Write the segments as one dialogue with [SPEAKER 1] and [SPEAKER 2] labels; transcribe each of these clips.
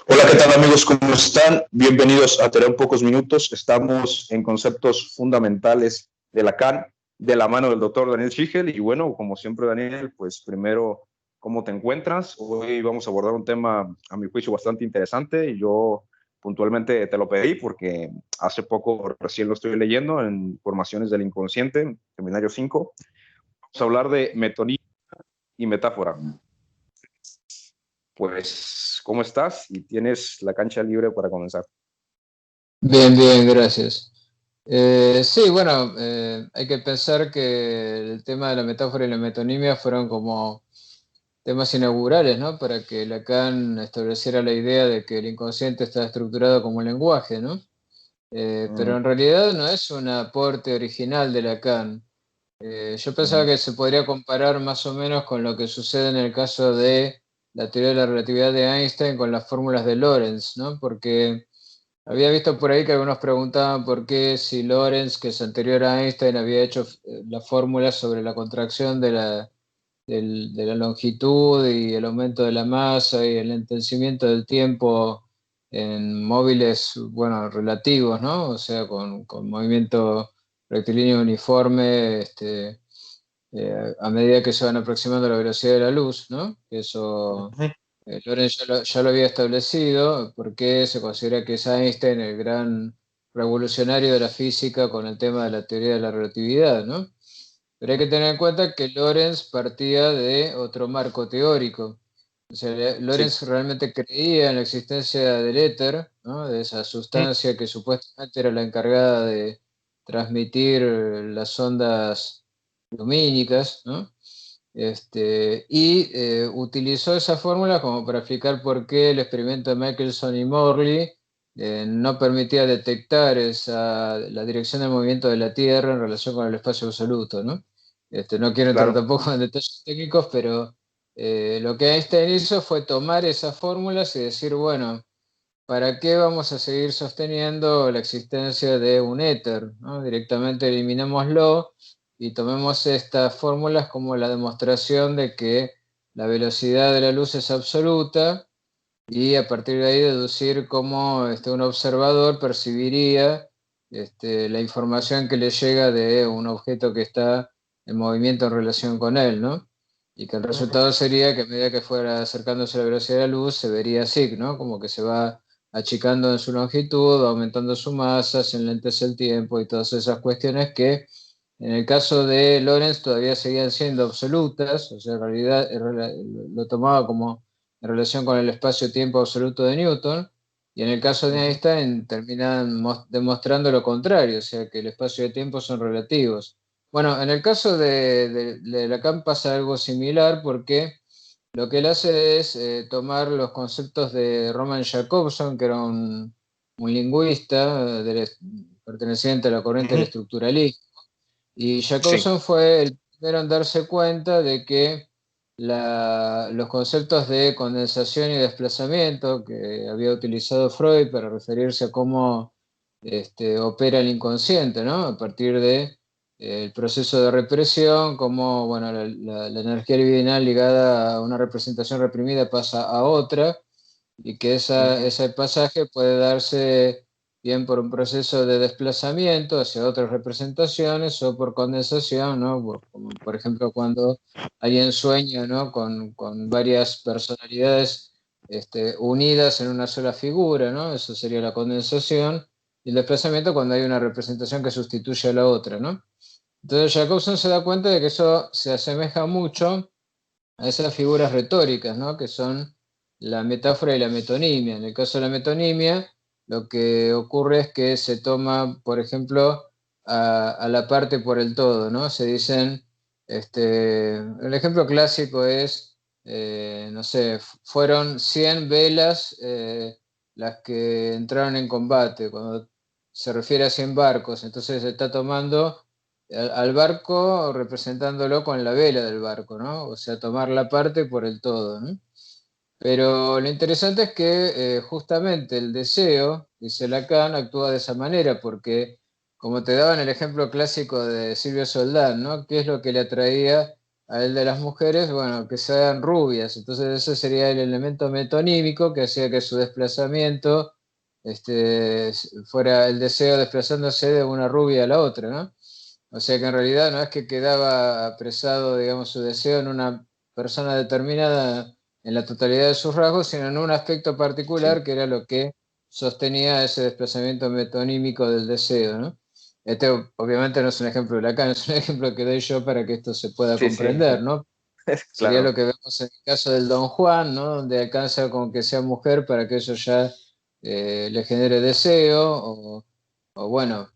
[SPEAKER 1] Hola, ¿qué tal amigos? ¿Cómo están? Bienvenidos a Tener Pocos Minutos. Estamos en conceptos fundamentales de Lacan, de la mano del doctor Daniel Schigel. Y bueno, como siempre, Daniel, pues primero, ¿cómo te encuentras? Hoy vamos a abordar un tema, a mi juicio, bastante interesante. Y yo puntualmente te lo pedí porque hace poco recién lo estoy leyendo en Formaciones del Inconsciente, Seminario 5. Vamos a hablar de metonimia y metáfora. Pues, ¿cómo estás? Y tienes la cancha libre para comenzar.
[SPEAKER 2] Bien, bien, gracias. Sí, bueno, hay que pensar que el tema de la metáfora y la metonimia fueron como temas inaugurales, ¿no? Para que Lacan estableciera la idea de que el inconsciente está estructurado como lenguaje, ¿no? Pero en realidad no es un aporte original de Lacan. Yo pensaba que se podría comparar más o menos con lo que sucede en el caso de la teoría de la relatividad de Einstein con las fórmulas de Lorentz, ¿no? Porque había visto por ahí que algunos preguntaban por qué si Lorentz, que es anterior a Einstein, había hecho la fórmula sobre la contracción de la longitud y el aumento de la masa y el entencimiento del tiempo en móviles, bueno, relativos, ¿no? O sea, con movimiento rectilíneo uniforme, a medida que se van aproximando a la velocidad de la luz, ¿no? Eso Lorenz ya lo había establecido, porque se considera que es Einstein el gran revolucionario de la física con el tema de la teoría de la relatividad, ¿no? Pero hay que tener en cuenta que Lorentz partía de otro marco teórico. O sea,
[SPEAKER 1] Sí.
[SPEAKER 2] Lorentz realmente creía en la existencia del éter, ¿no? De esa sustancia que supuestamente era la encargada de transmitir las ondas lumínicas, ¿no? Utilizó esa fórmula como para explicar por qué el experimento de Michelson y Morley no permitía detectar la dirección del movimiento de la Tierra en relación con el espacio absoluto, ¿no? No quiero entrar
[SPEAKER 1] Claro.
[SPEAKER 2] tampoco en detalles técnicos, pero lo que Einstein hizo fue tomar esas fórmulas y decir, bueno, ¿para qué vamos a seguir sosteniendo la existencia de un éter, ¿no? Directamente eliminémoslo y tomemos estas fórmulas como la demostración de que la velocidad de la luz es absoluta y a partir de ahí deducir cómo un observador percibiría la información que le llega de un objeto que está en movimiento en relación con él, ¿no? Y que el resultado sería que a medida que fuera acercándose a la velocidad de la luz se vería así, ¿no? Como que se va achicando en su longitud, aumentando su masa, se enlentece el tiempo y todas esas cuestiones que en el caso de Lorentz todavía seguían siendo absolutas, o sea, en realidad lo tomaba como en relación con el espacio-tiempo absoluto de Newton, y en el caso de Einstein terminan demostrando lo contrario, o sea, que el espacio y el tiempo son relativos. Bueno, en el caso de Lacan pasa algo similar porque lo que él hace es tomar los conceptos de Roman Jakobson, que era un lingüista perteneciente a la corriente del estructuralismo, y
[SPEAKER 1] Sí.
[SPEAKER 2] Jacobson fue el primero en darse cuenta de que los conceptos de condensación y desplazamiento que había utilizado Freud para referirse a cómo opera el inconsciente, ¿no? A partir de el proceso de represión, cómo bueno, la energía libidinal ligada a una representación reprimida pasa a otra, y que ese pasaje puede darse bien por un proceso de desplazamiento hacia otras representaciones o por condensación, ¿no? Como por ejemplo cuando alguien sueña, ¿no? Con varias personalidades unidas en una sola figura, ¿no? Eso sería la condensación. Y el desplazamiento cuando hay una representación que sustituye a la otra, ¿no? Entonces Jacobson se da cuenta de que eso se asemeja mucho a esas figuras retóricas, ¿no? Que son la metáfora y la metonimia. En el caso de la metonimia, lo que ocurre es que se toma, por ejemplo, a la parte por el todo, ¿no? Se dicen, el ejemplo clásico es, no sé, fueron 100 velas las que entraron en combate, cuando se refiere a 100 barcos, entonces se está tomando al barco representándolo con la vela del barco, ¿no? O sea, tomar la parte por el todo, ¿no? Pero lo interesante es que justamente el deseo, dice Lacan, actúa de esa manera, porque como te daban el ejemplo clásico de Silvio Soldán, ¿no? ¿Qué es lo que le atraía a el de las mujeres, bueno, que sean rubias. Entonces ese sería el elemento metonímico que hacía que su desplazamiento fuera el deseo desplazándose de una rubia a la otra, ¿no? O sea que en realidad no es que quedaba apresado, digamos, su deseo en una persona determinada en la totalidad de sus rasgos, sino en un aspecto particular
[SPEAKER 1] Sí,
[SPEAKER 2] que era lo que sostenía ese desplazamiento metonímico del deseo, ¿no? Este obviamente no es un ejemplo de Lacan, es un ejemplo que doy yo para que esto se pueda
[SPEAKER 1] sí, sí,
[SPEAKER 2] comprender, ¿no? Sería lo
[SPEAKER 1] claro,
[SPEAKER 2] que vemos en el caso del Don Juan, ¿no? Donde alcanza con que sea mujer para que eso ya le genere deseo, o bueno,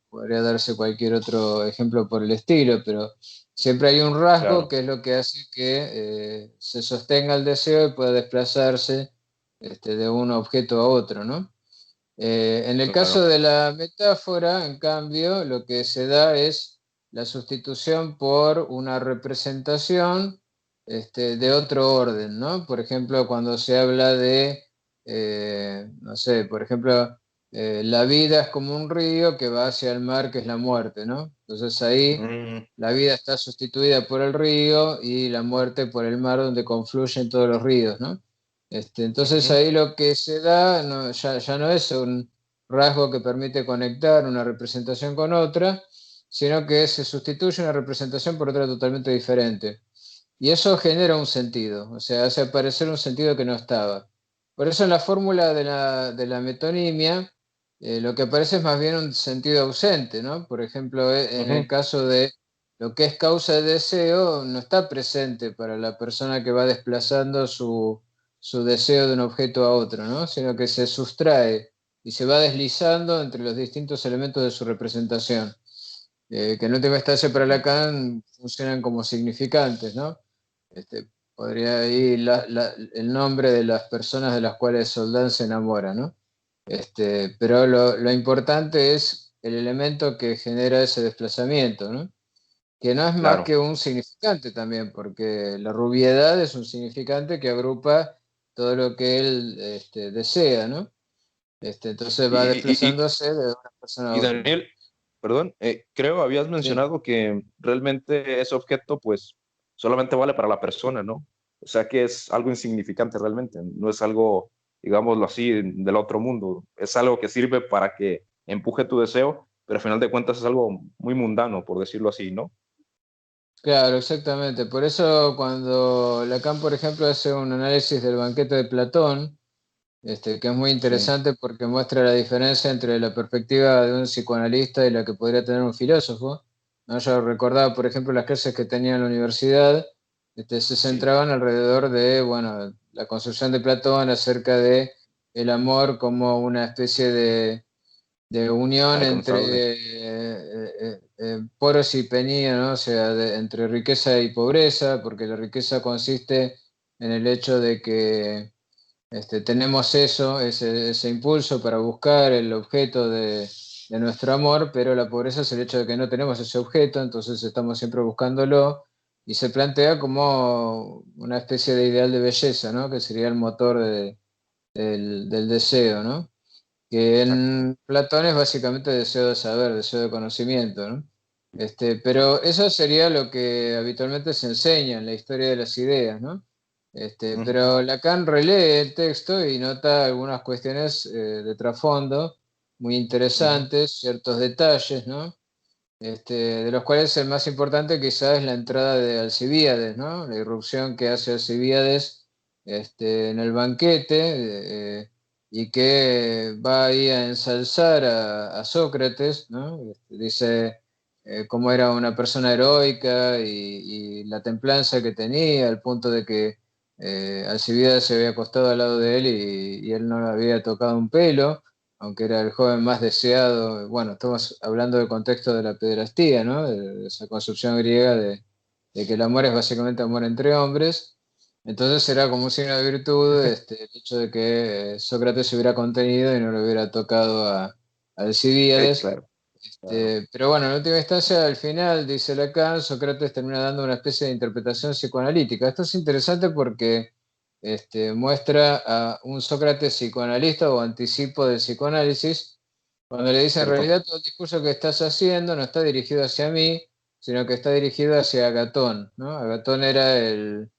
[SPEAKER 2] podría darse cualquier otro ejemplo por el estilo, pero siempre hay un rasgo
[SPEAKER 1] claro,
[SPEAKER 2] que es lo que hace que se sostenga el deseo y pueda desplazarse de un objeto a otro, ¿no? En el caso
[SPEAKER 1] claro.
[SPEAKER 2] de la metáfora, en cambio, lo que se da es la sustitución por una representación de otro orden, ¿no? Por ejemplo, cuando se habla de, no sé, por ejemplo, la vida es como un río que va hacia el mar, que es la muerte, ¿no? Entonces ahí
[SPEAKER 1] Mm,
[SPEAKER 2] la vida está sustituida por el río y la muerte por el mar, donde confluyen todos los ríos, ¿no? Entonces
[SPEAKER 1] ujú,
[SPEAKER 2] ahí lo que se da ya no es un rasgo que permite conectar una representación con otra, sino que se sustituye una representación por otra totalmente diferente. Y eso genera un sentido, o sea, hace aparecer un sentido que no estaba. Por eso en la fórmula de la metonimia, lo que aparece es más bien un sentido ausente, ¿no? Por ejemplo, en el
[SPEAKER 1] ujú,
[SPEAKER 2] caso de lo que es causa de deseo, no está presente para la persona que va desplazando su deseo de un objeto a otro, ¿no? Sino que se sustrae y se va deslizando entre los distintos elementos de su representación, que en última instancia para
[SPEAKER 1] ujú.
[SPEAKER 2] Lacan funcionan como significantes, ¿no? Podría ir el nombre de las personas de las cuales Soldán se enamora, ¿no? Pero lo importante es el elemento que genera ese desplazamiento, ¿no? Que no es más
[SPEAKER 1] Claro.
[SPEAKER 2] que un significante también, porque la rubiedad es un significante que agrupa todo lo que él desea, ¿no? Entonces
[SPEAKER 1] Y,
[SPEAKER 2] va
[SPEAKER 1] y, y,
[SPEAKER 2] desplazándose de una persona a
[SPEAKER 1] y
[SPEAKER 2] otra.
[SPEAKER 1] Daniel, perdón, creo habías
[SPEAKER 2] Sí.
[SPEAKER 1] mencionado que realmente ese objeto pues solamente vale para la persona, ¿no? O sea que es algo insignificante realmente, no es algo, digámoslo así, del otro mundo, es algo que sirve para que empuje tu deseo, pero al final de cuentas es algo muy mundano, por decirlo así, ¿no?
[SPEAKER 2] Claro, exactamente. Por eso cuando Lacan, por ejemplo, hace un análisis del banquete de Platón, que es muy
[SPEAKER 1] Sí,
[SPEAKER 2] interesante porque muestra la diferencia entre la perspectiva de un psicoanalista y la que podría tener un filósofo, ¿no? Yo recordaba, por ejemplo, las clases que tenía en la universidad, se
[SPEAKER 1] sí,
[SPEAKER 2] centraban alrededor de, bueno, la construcción de Platón acerca de el amor como una especie de unión entre
[SPEAKER 1] alcanzable.
[SPEAKER 2] poros y penía, ¿no? O sea, entre riqueza y pobreza, porque la riqueza consiste en el hecho de que tenemos eso, ese impulso para buscar el objeto de nuestro amor, pero la pobreza es el hecho de que no tenemos ese objeto, entonces estamos siempre buscándolo y se plantea como una especie de ideal de belleza, ¿no? Que sería el motor del deseo, ¿no? Que
[SPEAKER 1] Exacto.
[SPEAKER 2] en Platón es básicamente deseo de saber, deseo de conocimiento, ¿no? Pero eso sería lo que habitualmente se enseña en la historia de las ideas, ¿no?
[SPEAKER 1] Ujú,
[SPEAKER 2] Pero Lacan relee el texto y nota algunas cuestiones de trasfondo muy
[SPEAKER 1] ujú,
[SPEAKER 2] interesantes, ciertos detalles, ¿no? De los cuales el más importante quizás es la entrada de Alcibíades, ¿no? La irrupción que hace Alcibíades en el banquete, y que va ahí a ensalzar a Sócrates, ¿no? Dice cómo era una persona heroica y la templanza que tenía, al punto de que Alcibíades se había acostado al lado de él y él no le había tocado un pelo, aunque era el joven más deseado. Bueno, estamos hablando del contexto de la pederastía, ¿no? De esa concepción griega de que el amor es básicamente amor entre hombres. Entonces será como un signo de virtud el hecho de que Sócrates se hubiera contenido y no le hubiera tocado a Alcibíades.
[SPEAKER 1] claro, claro.
[SPEAKER 2] Pero bueno, en última instancia, al final, dice Lacan, Sócrates termina dando una especie de interpretación psicoanalítica. Esto es interesante porque muestra a un Sócrates psicoanalista o anticipo del psicoanálisis, cuando le dice en
[SPEAKER 1] Cierto.
[SPEAKER 2] realidad todo el discurso que estás haciendo no está dirigido hacia mí, sino que está dirigido hacia Agatón, ¿no? Agatón era el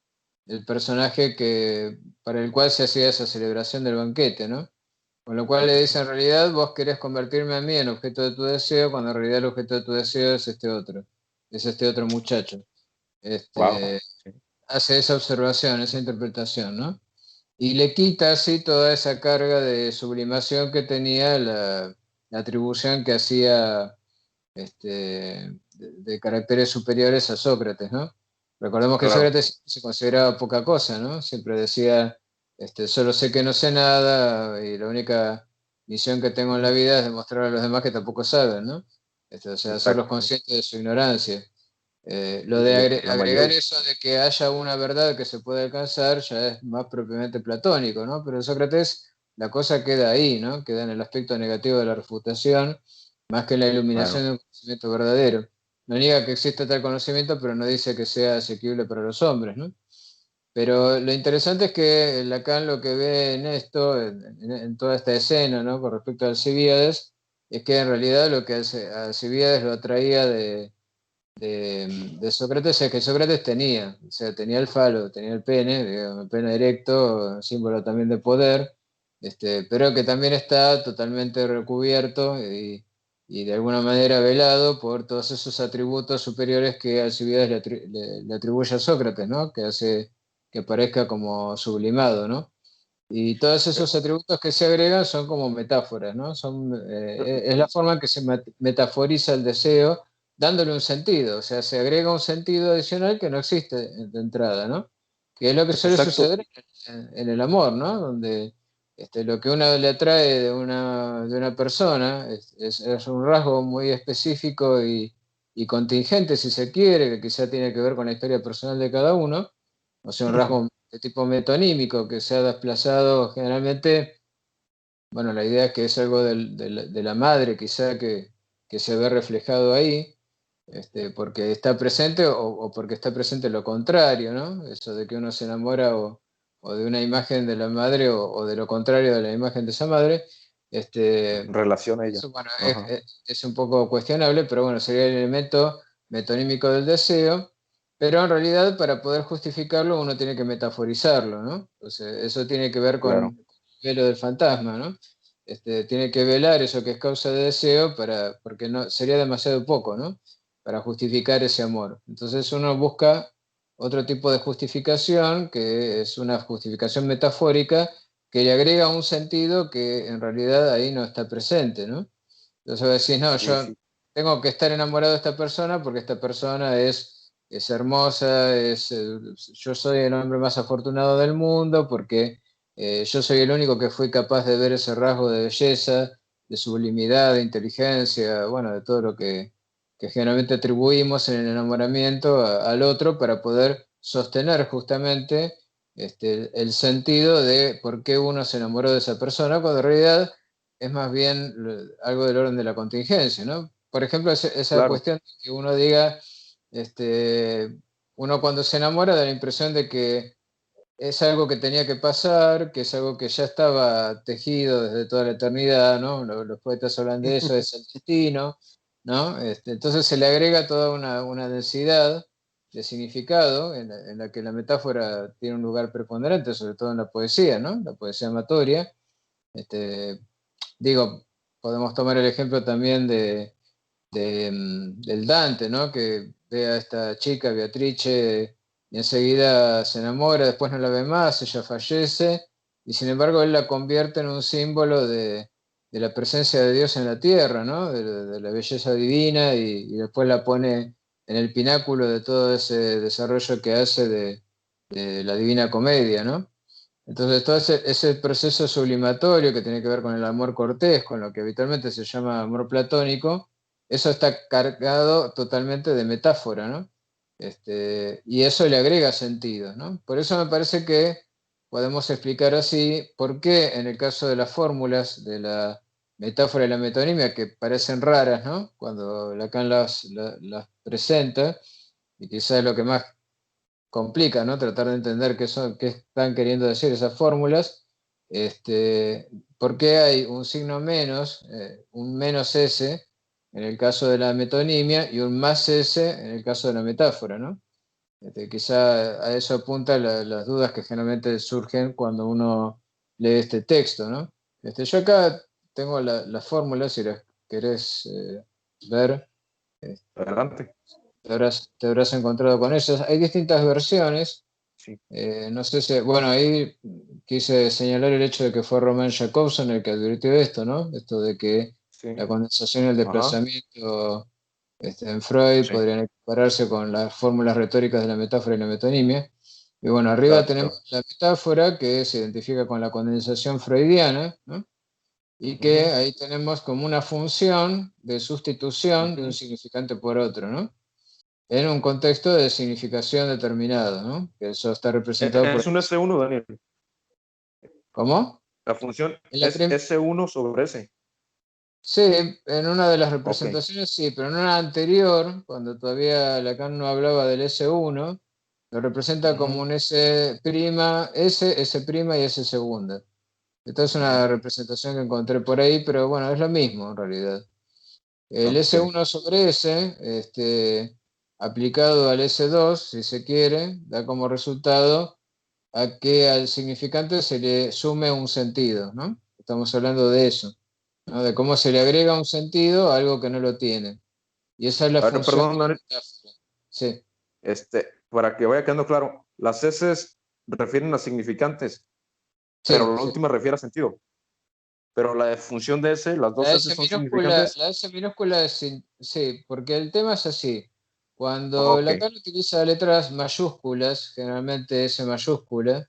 [SPEAKER 2] personaje para el cual se hacía esa celebración del banquete, ¿no? Con lo cual le dice, en realidad vos querés convertirme a mí en objeto de tu deseo, cuando en realidad el objeto de tu deseo es este otro muchacho.
[SPEAKER 1] Wow.
[SPEAKER 2] Este, hace esa observación, esa interpretación, ¿no? Y le quita así toda esa carga de sublimación que tenía la atribución que hacía de caracteres superiores a Sócrates, ¿no? Recordemos que
[SPEAKER 1] Claro,
[SPEAKER 2] Sócrates se consideraba poca cosa, ¿no? Siempre decía, solo sé que no sé nada y la única misión que tengo en la vida es demostrar a los demás que tampoco saben, ¿no? O sea, hacerlos
[SPEAKER 1] exacto.
[SPEAKER 2] conscientes de su ignorancia. Lo
[SPEAKER 1] Sí,
[SPEAKER 2] de
[SPEAKER 1] la
[SPEAKER 2] agregar
[SPEAKER 1] mayor.
[SPEAKER 2] eso de que haya una verdad que se puede alcanzar ya es más propiamente platónico, ¿no? Pero Sócrates, la cosa queda ahí, ¿no? Queda en el aspecto negativo de la refutación, más que en la iluminación
[SPEAKER 1] Claro,
[SPEAKER 2] de un conocimiento verdadero. No niega que exista tal conocimiento, pero no dice que sea asequible para los hombres, ¿no? Pero lo interesante es que Lacan lo que ve en esto, en toda esta escena, ¿no? Con respecto a Alcibíades, es que en realidad lo que a Alcibíades lo atraía de Sócrates es que Sócrates tenía, o sea, tenía el falo, tenía el pene, digamos, el pene erecto, símbolo también de poder, pero que también está totalmente recubierto y de alguna manera velado por todos esos atributos superiores que Alcibiades le atribuye a Sócrates, ¿no? Que hace que parezca como sublimado, ¿no? Y todos esos atributos que se agregan son como metáforas, ¿no? Es la forma en que se metaforiza el deseo, dándole un sentido, o sea, se agrega un sentido adicional que no existe de entrada, ¿no? Que es lo que suele
[SPEAKER 1] exacto.
[SPEAKER 2] suceder en el amor, ¿no? Donde lo que uno le atrae de una persona es un rasgo muy específico y contingente, si se quiere, que quizá tiene que ver con la historia personal de cada uno, o sea, un rasgo de tipo metonímico que se ha desplazado generalmente, bueno, la idea es que es algo de la madre quizá que se ve reflejado ahí, porque está presente o porque está presente lo contrario, ¿no? Eso de que uno se enamora o de una imagen de la madre o de lo contrario de la imagen de esa madre,
[SPEAKER 1] Relación a ella.
[SPEAKER 2] eso, bueno,
[SPEAKER 1] Ajá,
[SPEAKER 2] es un poco cuestionable, pero bueno, sería el elemento metonímico del deseo, pero en realidad para poder justificarlo uno tiene que metaforizarlo, ¿no? Entonces, eso tiene que ver con
[SPEAKER 1] claro.
[SPEAKER 2] el velo del fantasma, ¿no? Tiene que velar eso que es causa de deseo porque no, sería demasiado poco, ¿no? Para justificar ese amor. Entonces uno busca otro tipo de justificación, que es una justificación metafórica, que le agrega un sentido que en realidad ahí no está presente, ¿no? Entonces vos decís, no,
[SPEAKER 1] Sí,
[SPEAKER 2] yo
[SPEAKER 1] sí,
[SPEAKER 2] tengo que estar enamorado de esta persona porque esta persona es hermosa, yo soy el hombre más afortunado del mundo porque yo soy el único que fui capaz de ver ese rasgo de belleza, de sublimidad, de inteligencia, bueno, de todo lo que generalmente atribuimos en el enamoramiento al otro para poder sostener justamente el sentido de por qué uno se enamoró de esa persona, cuando en realidad es más bien algo del orden de la contingencia, ¿no? Por ejemplo, esa
[SPEAKER 1] claro.
[SPEAKER 2] cuestión de que uno diga, uno cuando se enamora da la impresión de que es algo que tenía que pasar, que es algo que ya estaba tejido desde toda la eternidad, ¿no? Los poetas hablan de eso, es el destino, ¿no? Entonces se le agrega toda una densidad de significado en la que la metáfora tiene un lugar preponderante, sobre todo en la poesía, ¿no? La poesía amatoria. Este, Digo, podemos tomar el ejemplo también del Dante, ¿no? Que ve a esta chica, Beatrice, y enseguida se enamora, después no la ve más, ella fallece, y sin embargo él la convierte en un símbolo de la presencia de Dios en la tierra, ¿no? De la belleza divina, y después la pone en el pináculo de todo ese desarrollo que hace de la Divina Comedia, ¿no? Entonces, todo ese proceso sublimatorio que tiene que ver con el amor cortés, con lo que habitualmente se llama amor platónico, eso está cargado totalmente de metáfora, ¿no? Y eso le agrega sentido, ¿no? Por eso me parece que podemos explicar así por qué en el caso de las fórmulas de la metáfora y la metonimia, que parecen raras, ¿no? Cuando Lacan las presenta, y quizás es lo que más complica, ¿no? Tratar de entender qué están queriendo decir esas fórmulas. ¿Por qué hay un signo menos, un menos S, en el caso de la metonimia y un más S en el caso de la metáfora, ¿no? Quizá a eso apunta las dudas que generalmente surgen cuando uno lee este texto, ¿no? Yo acá tengo las fórmulas, si las querés ver,
[SPEAKER 1] Adelante.
[SPEAKER 2] te habrás encontrado con ellas. Hay distintas versiones.
[SPEAKER 1] Sí.
[SPEAKER 2] No sé si, bueno, ahí quise señalar el hecho de que fue Roman Jakobson el que advirtió esto, ¿no? Esto de que
[SPEAKER 1] Sí.
[SPEAKER 2] la condensación y el
[SPEAKER 1] Ajá.
[SPEAKER 2] desplazamiento en Freud
[SPEAKER 1] Sí.
[SPEAKER 2] podrían equipararse con las fórmulas retóricas de la metáfora y la metonimia. Y bueno, arriba
[SPEAKER 1] Claro.
[SPEAKER 2] tenemos la metáfora que se identifica con la condensación freudiana, ¿no? Y que
[SPEAKER 1] Ujú,
[SPEAKER 2] ahí tenemos como una función de sustitución de un
[SPEAKER 1] ujú.
[SPEAKER 2] significante por otro, ¿no? En un contexto de significación determinado, ¿no? Que eso está representado por...
[SPEAKER 1] Es un S1, Daniel.
[SPEAKER 2] ¿Cómo?
[SPEAKER 1] La función
[SPEAKER 2] En la
[SPEAKER 1] es
[SPEAKER 2] prim-
[SPEAKER 1] S1 sobre S.
[SPEAKER 2] Sí, en una de las
[SPEAKER 1] Ok.
[SPEAKER 2] representaciones sí, pero en una anterior, cuando todavía Lacan no hablaba del S1, lo representa como
[SPEAKER 1] Ujú,
[SPEAKER 2] un S', S' y S segunda. Esta es una
[SPEAKER 1] ujú.
[SPEAKER 2] representación que encontré por ahí, pero bueno, es lo mismo en realidad. El
[SPEAKER 1] Ok.
[SPEAKER 2] S1 sobre S, aplicado al S2, si se quiere, da como resultado a que al significante se le sume un sentido, ¿no? Estamos hablando de eso, ¿no? De cómo se le agrega un sentido a algo que no lo tiene. Y esa es la
[SPEAKER 1] A ver,
[SPEAKER 2] función
[SPEAKER 1] perdón,
[SPEAKER 2] de la
[SPEAKER 1] Daniel.
[SPEAKER 2] metáfora. Sí,
[SPEAKER 1] Para que vaya quedando claro, las S refieren a significantes, pero
[SPEAKER 2] sí,
[SPEAKER 1] la
[SPEAKER 2] sí.
[SPEAKER 1] última refiere a sentido. Pero la función de S, las dos S son significantes.
[SPEAKER 2] La S minúscula es, sí, porque el tema es así. Cuando
[SPEAKER 1] Ok.
[SPEAKER 2] Lacan utiliza letras mayúsculas, generalmente S mayúscula,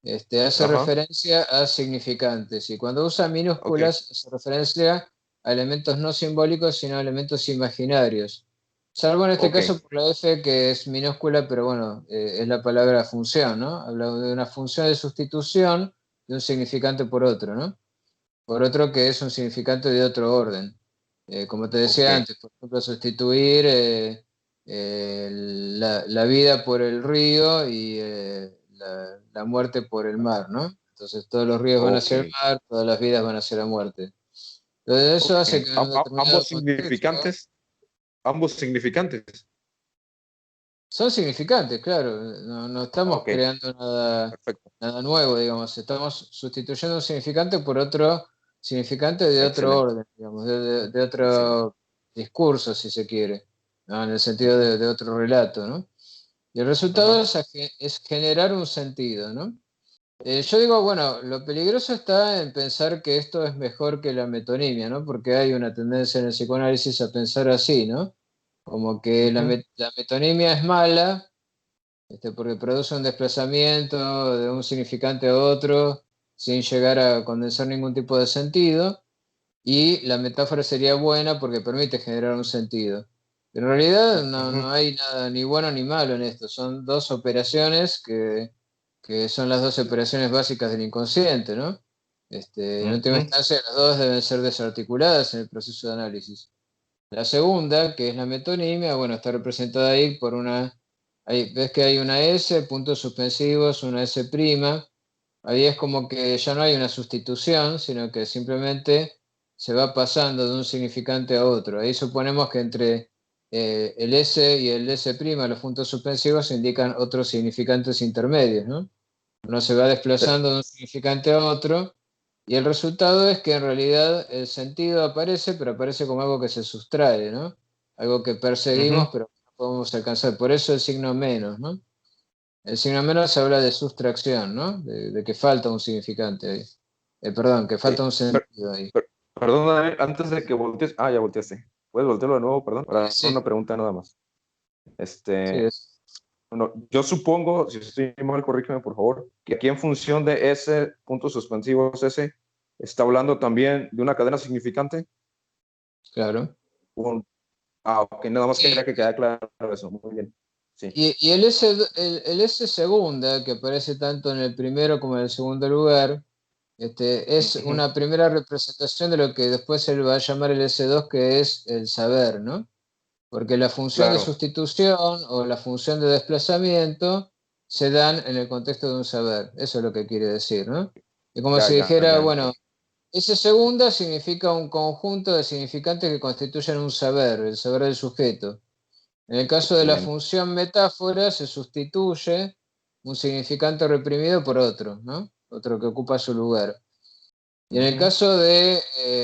[SPEAKER 2] hace
[SPEAKER 1] Ajá.
[SPEAKER 2] referencia a significantes. Y cuando usa
[SPEAKER 1] Ok.
[SPEAKER 2] minúsculas, hace referencia a elementos no simbólicos, sino a elementos imaginarios. Salvo en este
[SPEAKER 1] Ok.
[SPEAKER 2] caso por la F, que es minúscula, pero bueno, es la palabra función, ¿no? Habla de una función de sustitución de un significante por otro, ¿no? Por otro que es un significante de otro orden. Como te
[SPEAKER 1] Ok.
[SPEAKER 2] decía antes, por ejemplo, sustituir la vida por el río y la muerte por el mar, ¿no? Entonces todos los ríos van
[SPEAKER 1] Ok.
[SPEAKER 2] hacia el mar, todas las vidas van hacia la muerte. Entonces eso
[SPEAKER 1] Ok.
[SPEAKER 2] hace que en un determinado
[SPEAKER 1] Ambos
[SPEAKER 2] contexto
[SPEAKER 1] significantes. Ambos significantes.
[SPEAKER 2] son significantes, claro, no estamos
[SPEAKER 1] Ok.
[SPEAKER 2] creando
[SPEAKER 1] Perfecto.
[SPEAKER 2] nada nuevo, digamos, estamos sustituyendo un significante por otro significante de otro
[SPEAKER 1] Excelente.
[SPEAKER 2] orden, digamos, de
[SPEAKER 1] Excelente.
[SPEAKER 2] otro discurso, si se quiere, ¿no? En el sentido
[SPEAKER 1] Ujú.
[SPEAKER 2] de otro relato, ¿no? Y el resultado
[SPEAKER 1] Ajá.
[SPEAKER 2] es generar un sentido, ¿no? Yo digo, bueno, lo peligroso está en pensar que esto es mejor que la metonimia, ¿no? Porque hay una tendencia en el psicoanálisis a pensar así, ¿no? Como que
[SPEAKER 1] Ujú.
[SPEAKER 2] la metonimia es mala, porque produce un desplazamiento de un significante a otro sin llegar a condensar ningún tipo de sentido, y la metáfora sería buena porque permite generar un sentido. Pero en realidad
[SPEAKER 1] Ujú.
[SPEAKER 2] no hay nada ni bueno ni malo en esto, son dos operaciones que son las dos operaciones básicas del inconsciente, ¿no? En última
[SPEAKER 1] Ujú.
[SPEAKER 2] instancia, las dos deben ser desarticuladas en el proceso de análisis. La segunda, que es la metonimia, bueno, está representada ahí por ves que hay una S, puntos suspensivos, una S prima. Ahí es como que ya no hay una sustitución, sino que simplemente se va pasando de un significante a otro. Ahí suponemos que entre el S y el S prima, los puntos suspensivos indican otros significantes intermedios, ¿no? Uno se va
[SPEAKER 1] Te-
[SPEAKER 2] desplazando de un significante a otro y el resultado es que en realidad el sentido aparece, pero aparece como algo que se sustrae, ¿no? Algo que perseguimos,
[SPEAKER 1] ujú.
[SPEAKER 2] pero que no podemos alcanzar. Por eso el signo menos, ¿no? El signo menos habla de sustracción, ¿no? De que falta un significante ahí. Perdón, que falta
[SPEAKER 1] Eh,
[SPEAKER 2] un
[SPEAKER 1] per-
[SPEAKER 2] sentido ahí.
[SPEAKER 1] Perdón, Daniel, antes de que voltees. Ah, ya volteaste. ¿Puedes voltearlo de nuevo, perdón? Para
[SPEAKER 2] Sí,
[SPEAKER 1] una pregunta nada más.
[SPEAKER 2] sí,
[SPEAKER 1] Este, bueno, yo supongo, si estoy mal, corrígeme por favor, que aquí en función de ese punto suspensivos S, está hablando también de una cadena significante.
[SPEAKER 2] claro.
[SPEAKER 1] Un- ok, nada más
[SPEAKER 2] Sí,
[SPEAKER 1] quería que quede claro eso. Muy bien. Sí.
[SPEAKER 2] y el S segunda, que aparece tanto en el primero como en el segundo lugar, es
[SPEAKER 1] Ujú.
[SPEAKER 2] una primera representación de lo que después se le va a llamar el S2, que es el saber, ¿no? Porque la función de
[SPEAKER 1] Claro.
[SPEAKER 2] sustitución o la función de desplazamiento se dan en el contexto de un saber. Eso es lo que quiere decir, ¿no? Es como
[SPEAKER 1] Ya,
[SPEAKER 2] si
[SPEAKER 1] ya,
[SPEAKER 2] dijera,
[SPEAKER 1] ya
[SPEAKER 2] bueno,
[SPEAKER 1] entendí.
[SPEAKER 2] Ese segunda significa un conjunto de significantes que constituyen un saber, el saber del sujeto. En el caso de la
[SPEAKER 1] Excelente.
[SPEAKER 2] función metáfora se sustituye un significante reprimido por otro, ¿no? Otro que ocupa su lugar. Y en el
[SPEAKER 1] Ujú,
[SPEAKER 2] caso de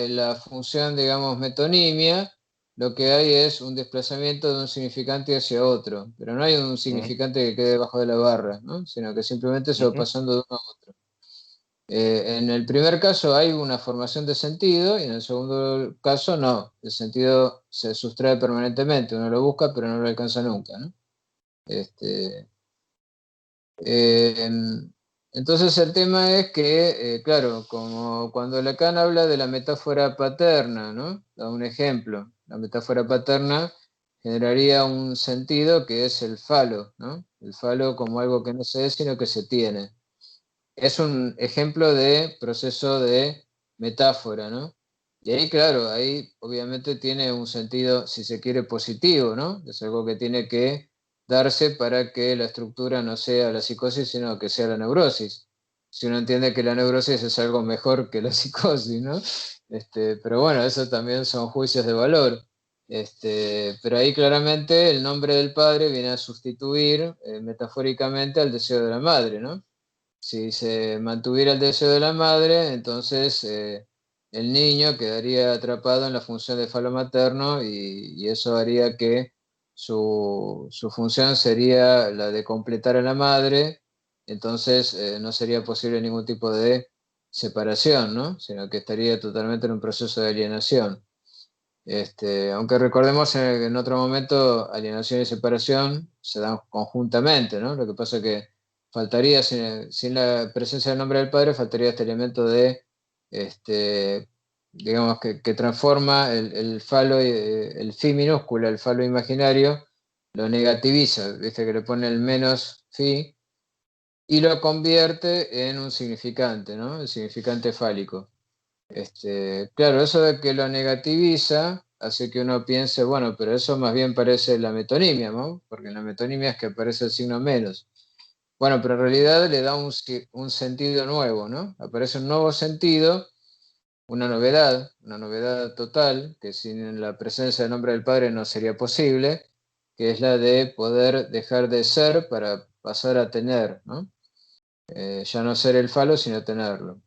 [SPEAKER 2] la función, digamos, metonimia, lo que hay es un desplazamiento de un significante hacia otro, pero no hay un
[SPEAKER 1] ujú,
[SPEAKER 2] significante que quede debajo de la barra, ¿no? Sino que simplemente se va
[SPEAKER 1] ujú.
[SPEAKER 2] pasando de uno a otro. En el primer caso hay una formación de sentido y en el segundo caso no. El sentido se sustrae permanentemente, uno lo busca pero no lo alcanza nunca, ¿no? Este, eh, entonces el tema es que, claro, como cuando Lacan habla de la metáfora paterna, ¿no? Da un ejemplo. La metáfora paterna generaría un sentido que es el falo, ¿no? El falo como algo que no se es, sino que se tiene. Es un ejemplo de proceso de metáfora, ¿no? Y ahí, claro, ahí obviamente tiene un sentido, si se quiere, positivo, ¿no? Es algo que tiene que darse para que la estructura no sea la psicosis, sino que sea la neurosis. Si uno entiende que la neurosis es algo mejor que la psicosis, ¿no? Pero bueno, eso también son juicios de valor. Pero ahí claramente el nombre del padre viene a sustituir metafóricamente al deseo de la madre, ¿no? Si se mantuviera el deseo de la madre, entonces el niño quedaría atrapado en la función de falo materno y eso haría que su función sería la de completar a la madre, entonces no sería posible ningún tipo de separación, ¿no? Sino que estaría totalmente en un proceso de alienación. Aunque recordemos en otro momento, alienación y separación se dan conjuntamente, ¿no? Lo que pasa es que faltaría, sin la presencia del nombre del padre, faltaría este elemento de, este, digamos, que transforma el falo, el fi minúscula, el falo imaginario, lo negativiza, ¿viste? Que le pone el menos fi y lo convierte en un significante, ¿no? El significante fálico. Claro, eso de que lo negativiza hace que uno piense, bueno, pero eso más bien parece la metonimia, ¿no? Porque en la metonimia es que aparece el signo menos. Bueno, pero en realidad le da un sentido nuevo, ¿no? Aparece un nuevo sentido, una novedad total, que sin la presencia del nombre del Padre no sería posible, que es la de poder dejar de ser para pasar a tener, ¿no? Ya no ser el falo, sino tenerlo.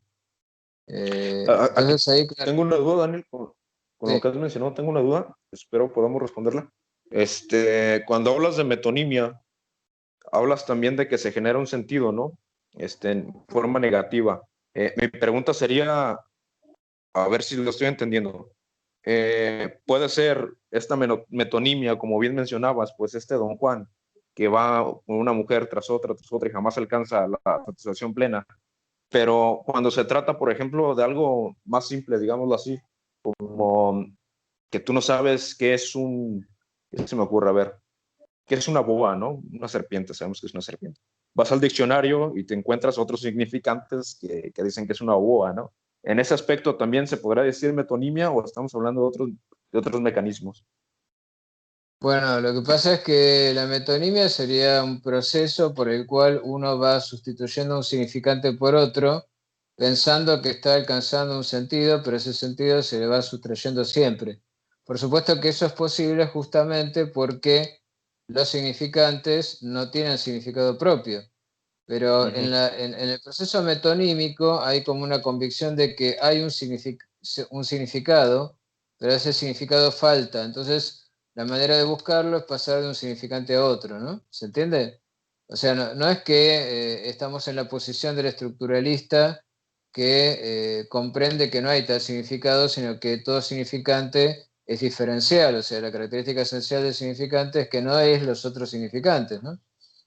[SPEAKER 1] Aquí
[SPEAKER 2] Entonces ahí, claro,
[SPEAKER 1] tengo una duda, Daniel, con lo
[SPEAKER 2] sí.
[SPEAKER 1] que has mencionado, tengo una duda, espero podamos responderla. Cuando hablas de metonimia, hablas también de que se genera un sentido, ¿no? En forma negativa. Mi pregunta sería, a ver si lo estoy entendiendo. Puede ser esta metonimia, como bien mencionabas, pues Don Juan, que va con una mujer tras otra y jamás alcanza la satisfacción plena. Pero cuando se trata, por ejemplo, de algo más simple, digámoslo así, como que tú no sabes qué es ¿qué se me ocurre? A ver, ¿qué es una boa, no? Una serpiente, sabemos que es una serpiente. Vas al diccionario y te encuentras otros significantes que dicen que es una boa, ¿no? En ese aspecto también se podrá decir metonimia o estamos hablando de otros mecanismos.
[SPEAKER 2] Bueno, lo que pasa es que la metonimia sería un proceso por el cual uno va sustituyendo un significante por otro, pensando que está alcanzando un sentido, pero ese sentido se le va sustrayendo siempre. Por supuesto que eso es posible justamente porque los significantes no tienen significado propio, pero
[SPEAKER 1] Ujú.
[SPEAKER 2] en el proceso metonímico hay como una convicción de que hay un significado, pero ese significado falta. Entonces, la manera de buscarlo es pasar de un significante a otro, ¿no? ¿Se entiende? O sea, no es que estamos en la posición del estructuralista que comprende que no hay tal significado, sino que todo significante es diferencial. O sea, la característica esencial del significante es que no es los otros significantes, ¿no?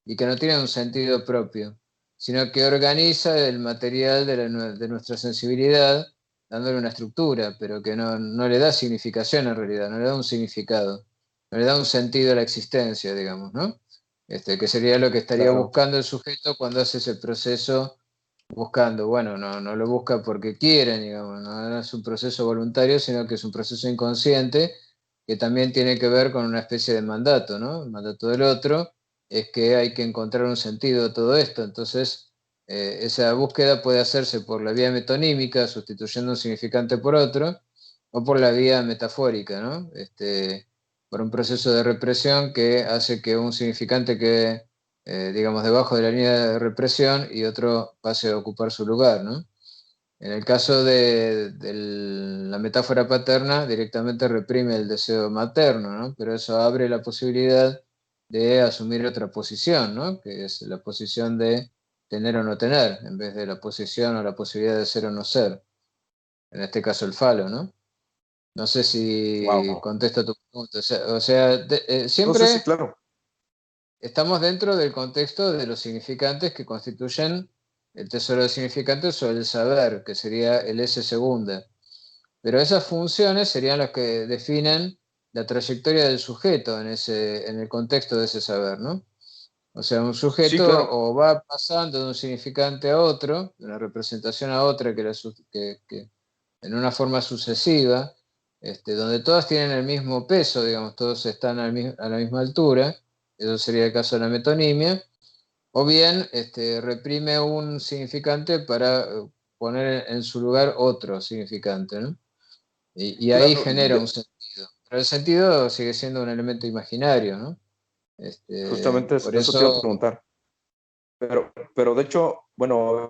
[SPEAKER 2] Y que no tiene un sentido propio, sino que organiza el material de nuestra sensibilidad, dándole una estructura, pero que no le da significación en realidad, no le da un significado, no le da un sentido a la existencia, digamos, ¿no? Que sería lo que estaría
[SPEAKER 1] Claro.
[SPEAKER 2] buscando el sujeto cuando hace ese proceso buscando. Bueno, no lo busca porque quiere, digamos, no es un proceso voluntario, sino que es un proceso inconsciente que también tiene que ver con una especie de mandato, ¿no? El mandato del otro es que hay que encontrar un sentido a todo esto. Entonces, esa búsqueda puede hacerse por la vía metonímica, sustituyendo un significante por otro, o por la vía metafórica, ¿no? Por un proceso de represión que hace que un significante quede, digamos, debajo de la línea de represión y otro pase a ocupar su lugar, ¿no? En el caso de la metáfora paterna, directamente reprime el deseo materno, ¿no? Pero eso abre la posibilidad de asumir otra posición, ¿no? Que es la posición de tener o no tener, en vez de la posición o la posibilidad de ser o no ser. En este caso el falo, ¿no? No sé si
[SPEAKER 1] Wow.
[SPEAKER 2] contesto tu pregunta. O sea,
[SPEAKER 1] No sé si,
[SPEAKER 2] siempre
[SPEAKER 1] claro.
[SPEAKER 2] estamos dentro del contexto de los significantes que constituyen el tesoro de significantes o el saber, que sería el S segunda. Pero esas funciones serían las que definen la trayectoria del sujeto en el contexto de ese saber, ¿no? O sea, un
[SPEAKER 1] Sí,
[SPEAKER 2] sujeto
[SPEAKER 1] claro.
[SPEAKER 2] o va pasando de un significante a otro, de una representación a otra, que en una forma sucesiva, donde todas tienen el mismo peso, digamos, todos están a la misma altura, eso sería el caso de la metonimia, o bien reprime un significante para poner en su lugar otro significante, ¿no? Y ahí
[SPEAKER 1] Claro,
[SPEAKER 2] genera un sentido. Pero el sentido sigue siendo un elemento imaginario, ¿no?
[SPEAKER 1] justamente
[SPEAKER 2] Por
[SPEAKER 1] eso te iba a
[SPEAKER 2] eso,
[SPEAKER 1] preguntar. Pero de hecho, bueno,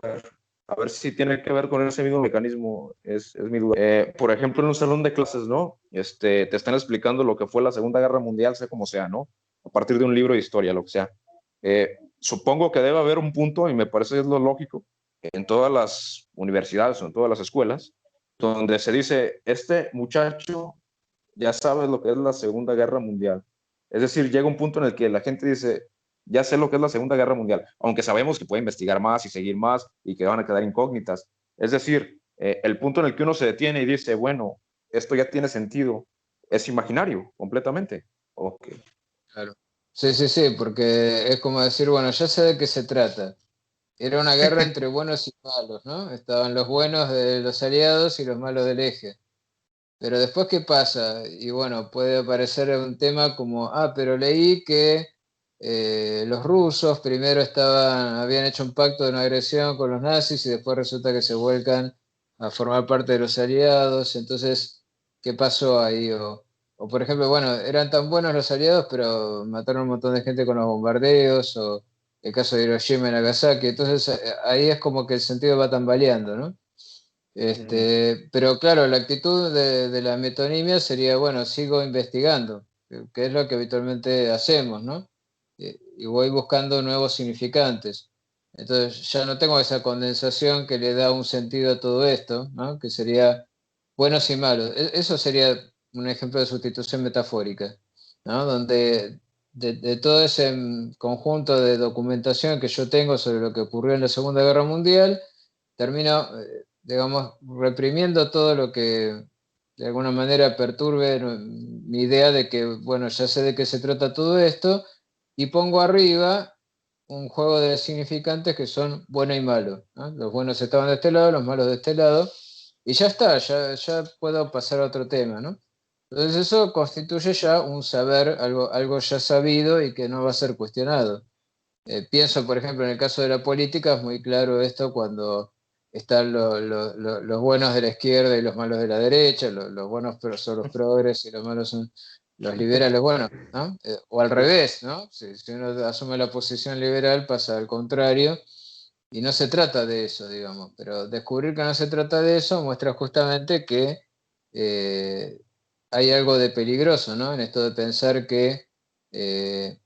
[SPEAKER 1] a ver si tiene que ver con ese mismo mecanismo, es mi duda. Por ejemplo, en un salón de clases, ¿no? Te están explicando lo que fue la Segunda Guerra Mundial, sea como sea, ¿no? A partir de un libro de historia, lo que sea. Supongo que debe haber un punto, y me parece es lo lógico, en todas las universidades o en todas las escuelas, donde se dice, este muchacho ya sabe lo que es la Segunda Guerra Mundial. Es decir, llega un punto en el que la gente dice, ya sé lo que es la Segunda Guerra Mundial, aunque sabemos que puede investigar más y seguir más y que van a quedar incógnitas. Es decir, el punto en el que uno se detiene y dice, bueno, esto ya tiene sentido, es imaginario completamente. Ok,
[SPEAKER 2] claro. Sí, sí, sí, porque es como decir, bueno, ya sé de qué se trata. Era una guerra entre buenos y malos, ¿no? Estaban los buenos de los aliados y los malos del eje. Pero después, ¿qué pasa? Y bueno, puede aparecer un tema como, pero leí que los rusos primero habían hecho un pacto de no agresión con los nazis y después resulta que se vuelcan a formar parte de los aliados. Entonces, ¿qué pasó ahí? O por ejemplo, bueno, eran tan buenos los aliados, pero mataron un montón de gente con los bombardeos, o el caso de Hiroshima y Nagasaki. Entonces, ahí es como que el sentido va tambaleando, ¿no? Pero claro, la actitud de la metonimia sería, bueno, sigo investigando, que es lo que habitualmente hacemos, ¿no? Y voy buscando nuevos significantes. Entonces ya no tengo esa condensación que le da un sentido a todo esto, ¿no? Que sería buenos y malos. Eso sería un ejemplo de sustitución metafórica, ¿no? Donde de todo ese conjunto de documentación que yo tengo sobre lo que ocurrió en la Segunda Guerra Mundial, termino, digamos, reprimiendo todo lo que de alguna manera perturbe mi idea de que, bueno, ya sé de qué se trata todo esto, y pongo arriba un juego de significantes que son bueno y malo, ¿no? Los buenos estaban de este lado, los malos de este lado, y ya está, ya puedo pasar a otro tema, ¿no? Entonces eso constituye ya un saber, algo ya sabido y que no va a ser cuestionado. Pienso, por ejemplo, en el caso de la política, es muy claro esto cuando están los buenos de la izquierda y los malos de la derecha, los buenos son los progres y los malos son los liberales, bueno, ¿no? O al revés, ¿no? Si uno asume la posición liberal, pasa al contrario, y no se trata de eso, digamos, pero descubrir que no se trata de eso muestra justamente que eh, hay algo de peligroso, ¿no? En esto de pensar que eh,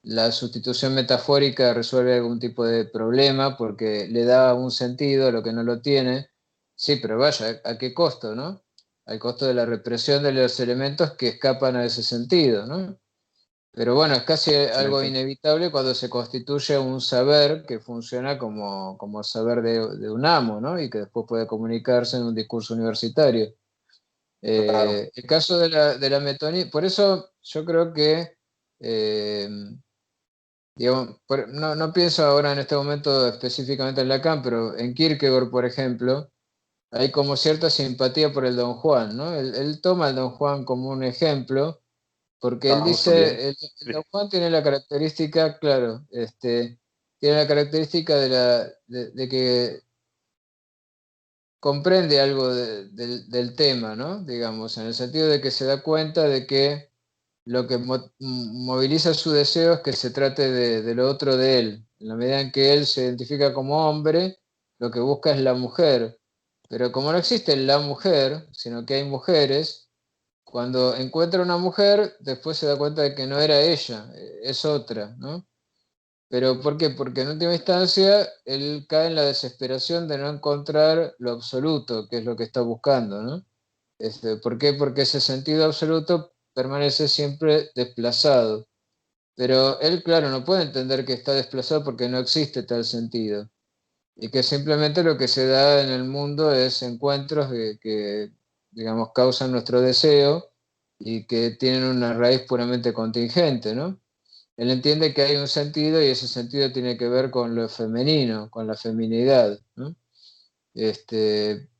[SPEAKER 2] la sustitución metafórica resuelve algún tipo de problema porque le da un sentido a lo que no lo tiene. Sí, pero vaya, ¿a qué costo, no? Al costo de la represión de los elementos que escapan a ese sentido, ¿no? Pero bueno, es casi algo
[SPEAKER 1] excelente.
[SPEAKER 2] inevitable cuando se constituye un saber que funciona como saber de un amo, ¿no? Y que después puede comunicarse en un discurso universitario.
[SPEAKER 1] Claro,
[SPEAKER 2] El caso de la metonimia, por eso yo creo que eh, digamos, no pienso ahora en este momento específicamente en Lacan, pero en Kierkegaard, por ejemplo, hay como cierta simpatía por el Don Juan, ¿no? Él toma al Don Juan como un ejemplo, porque él
[SPEAKER 1] Carlos también.
[SPEAKER 2] dice, el Don Juan tiene la característica, claro, tiene la característica de que comprende algo del tema, ¿no? Digamos, en el sentido de que se da cuenta de que lo que moviliza su deseo es que se trate de lo otro de él. En la medida en que él se identifica como hombre, lo que busca es la mujer. Pero como no existe la mujer, sino que hay mujeres, cuando encuentra una mujer, después se da cuenta de que no era ella, es otra, ¿no? Pero ¿por qué? Porque en última instancia él cae en la desesperación de no encontrar lo absoluto, que es lo que está buscando, ¿no? ¿Por qué? Porque ese sentido absoluto permanece siempre desplazado. Pero él, claro, no puede entender que está desplazado porque no existe tal sentido. Y que simplemente lo que se da en el mundo es encuentros que, digamos, causan nuestro deseo y que tienen una raíz puramente contingente, ¿no? Él entiende que hay un sentido y ese sentido tiene que ver con lo femenino, con la feminidad, ¿no? Este,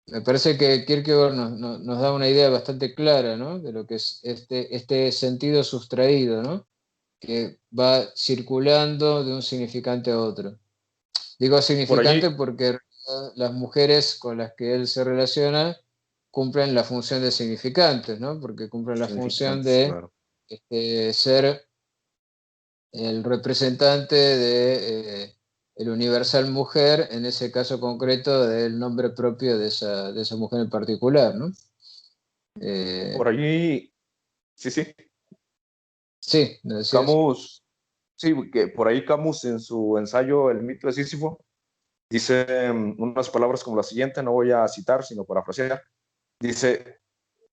[SPEAKER 2] Me parece que Kierkegaard nos da una idea bastante clara, ¿no? De lo que es este sentido sustraído, ¿no? Que va circulando de un significante a otro. Digo
[SPEAKER 1] Por
[SPEAKER 2] significante
[SPEAKER 1] allí,
[SPEAKER 2] porque las mujeres con las que él se relaciona cumplen la función de significantes, ¿no? Porque cumplen la función
[SPEAKER 1] significantes,
[SPEAKER 2] de
[SPEAKER 1] claro.
[SPEAKER 2] ser el representante de el universal mujer, en ese caso concreto del nombre propio de esa mujer en particular, ¿no?
[SPEAKER 1] Por
[SPEAKER 2] Eh,
[SPEAKER 1] allí, sí, sí,
[SPEAKER 2] sí, ¿me decías?
[SPEAKER 1] Camus, sí, que por ahí Camus en su ensayo El mito de Sísifo dice unas palabras como la siguiente, no voy a citar, sino parafrasear. Dice,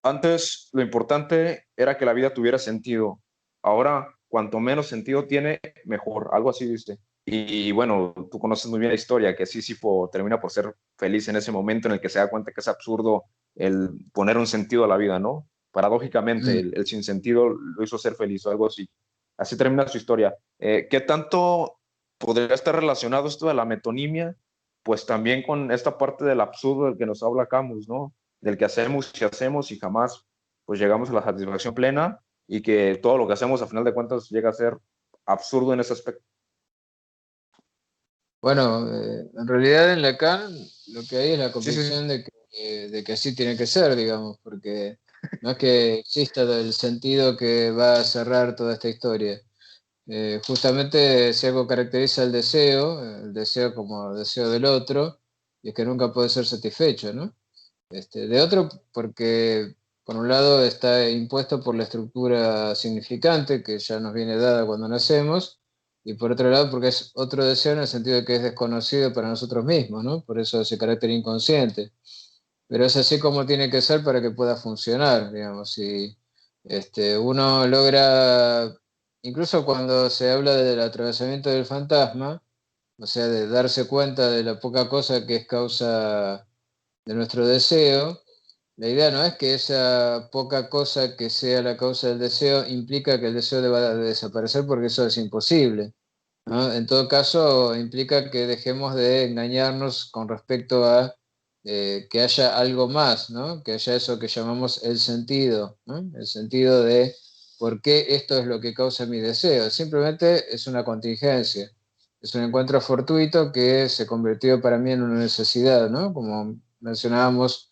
[SPEAKER 1] antes lo importante era que la vida tuviera sentido. Ahora, cuanto menos sentido tiene, mejor. Algo así, dice. Y bueno, tú conoces muy bien la historia, que Sísifo termina por ser feliz en ese momento en el que se da cuenta que es absurdo el poner un sentido a la vida, ¿no? Paradójicamente,
[SPEAKER 2] Mm.
[SPEAKER 1] el sinsentido lo hizo ser feliz o algo así. Así termina su historia. ¿Qué tanto podría estar relacionado esto de la metonimia? Pues también con esta parte del absurdo del que nos habla Camus, ¿no? Del que hacemos y hacemos y jamás pues llegamos a la satisfacción plena y que todo lo que hacemos a final de cuentas llega a ser absurdo en ese aspecto.
[SPEAKER 2] Bueno, en realidad en Lacan lo que hay es la
[SPEAKER 1] Sí, sí, sí.
[SPEAKER 2] convicción de que así tiene que ser, digamos, porque no es que exista el sentido que va a cerrar toda esta historia. Justamente si algo caracteriza el deseo como deseo del otro, y es que nunca puede ser satisfecho, ¿no? De otro, porque por un lado está impuesto por la estructura significante que ya nos viene dada cuando nacemos, y por otro lado porque es otro deseo en el sentido de que es desconocido para nosotros mismos, ¿no? Por eso ese carácter inconsciente. Pero es así como tiene que ser para que pueda funcionar, digamos. Si uno logra, incluso cuando se habla del atravesamiento del fantasma, o sea, de darse cuenta de la poca cosa que es causa de nuestro deseo, la idea no es que esa poca cosa que sea la causa del deseo implica que el deseo deba de desaparecer porque eso es imposible, ¿no? En todo caso, implica que dejemos de engañarnos con respecto a que haya algo más, ¿no? Que haya eso que llamamos el sentido, ¿no? El sentido de por qué esto es lo que causa mi deseo. Simplemente es una contingencia, es un encuentro fortuito que se convirtió para mí en una necesidad, ¿no? Como mencionábamos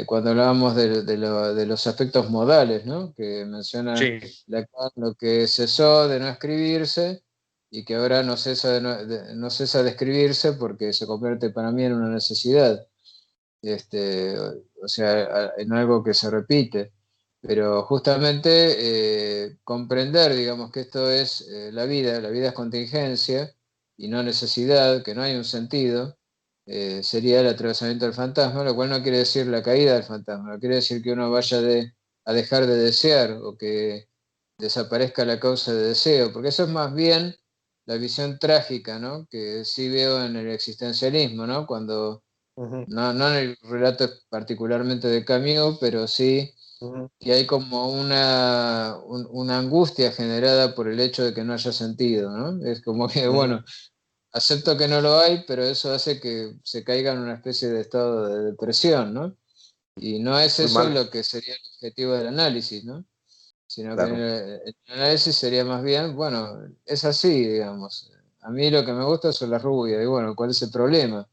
[SPEAKER 2] cuando hablábamos de los aspectos modales, ¿no? Que menciona
[SPEAKER 1] Sí,
[SPEAKER 2] Lacan, lo que cesó de no escribirse y que ahora no cesa de escribirse porque se convierte para mí en una necesidad, este, o sea, en algo que se repite. Pero justamente comprender, digamos, que esto es la vida es contingencia y no necesidad, que no hay un sentido, sería el atravesamiento del fantasma, lo cual no quiere decir la caída del fantasma, no quiere decir que uno vaya a dejar de desear o que desaparezca la causa de deseo, porque eso es más bien la visión trágica, ¿no? Que sí veo en el existencialismo, ¿no? Cuando,
[SPEAKER 1] uh-huh,
[SPEAKER 2] no en el relato particularmente de Camus, pero sí
[SPEAKER 1] uh-huh,
[SPEAKER 2] que hay como una angustia generada por el hecho de que no haya sentido, ¿no? Es como que,
[SPEAKER 1] uh-huh.
[SPEAKER 2] bueno, acepto que no lo hay, pero eso hace que se caiga en una especie de estado de depresión, ¿no? Y no es
[SPEAKER 1] Muy
[SPEAKER 2] eso
[SPEAKER 1] mal,
[SPEAKER 2] lo que sería el objetivo del análisis, ¿no? Sino que
[SPEAKER 1] claro.
[SPEAKER 2] el análisis sería más bien, bueno, es así, digamos. a mí lo que me gusta son las rubias, y bueno, ¿cuál es el problema?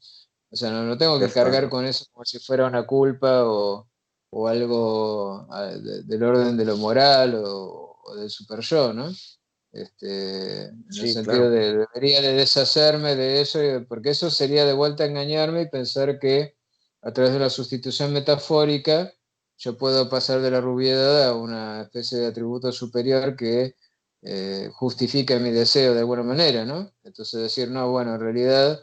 [SPEAKER 2] O sea, no tengo que cargar
[SPEAKER 1] Exacto.
[SPEAKER 2] con eso como si fuera una culpa o algo del orden de lo moral o del super yo, ¿no? En el
[SPEAKER 1] Sí,
[SPEAKER 2] sentido
[SPEAKER 1] claro.
[SPEAKER 2] de debería de deshacerme de eso, porque eso sería de vuelta engañarme y pensar que a través de la sustitución metafórica yo puedo pasar de la rubiedad a una especie de atributo superior que justifique mi deseo de alguna manera, ¿no? Entonces decir, no, bueno, en realidad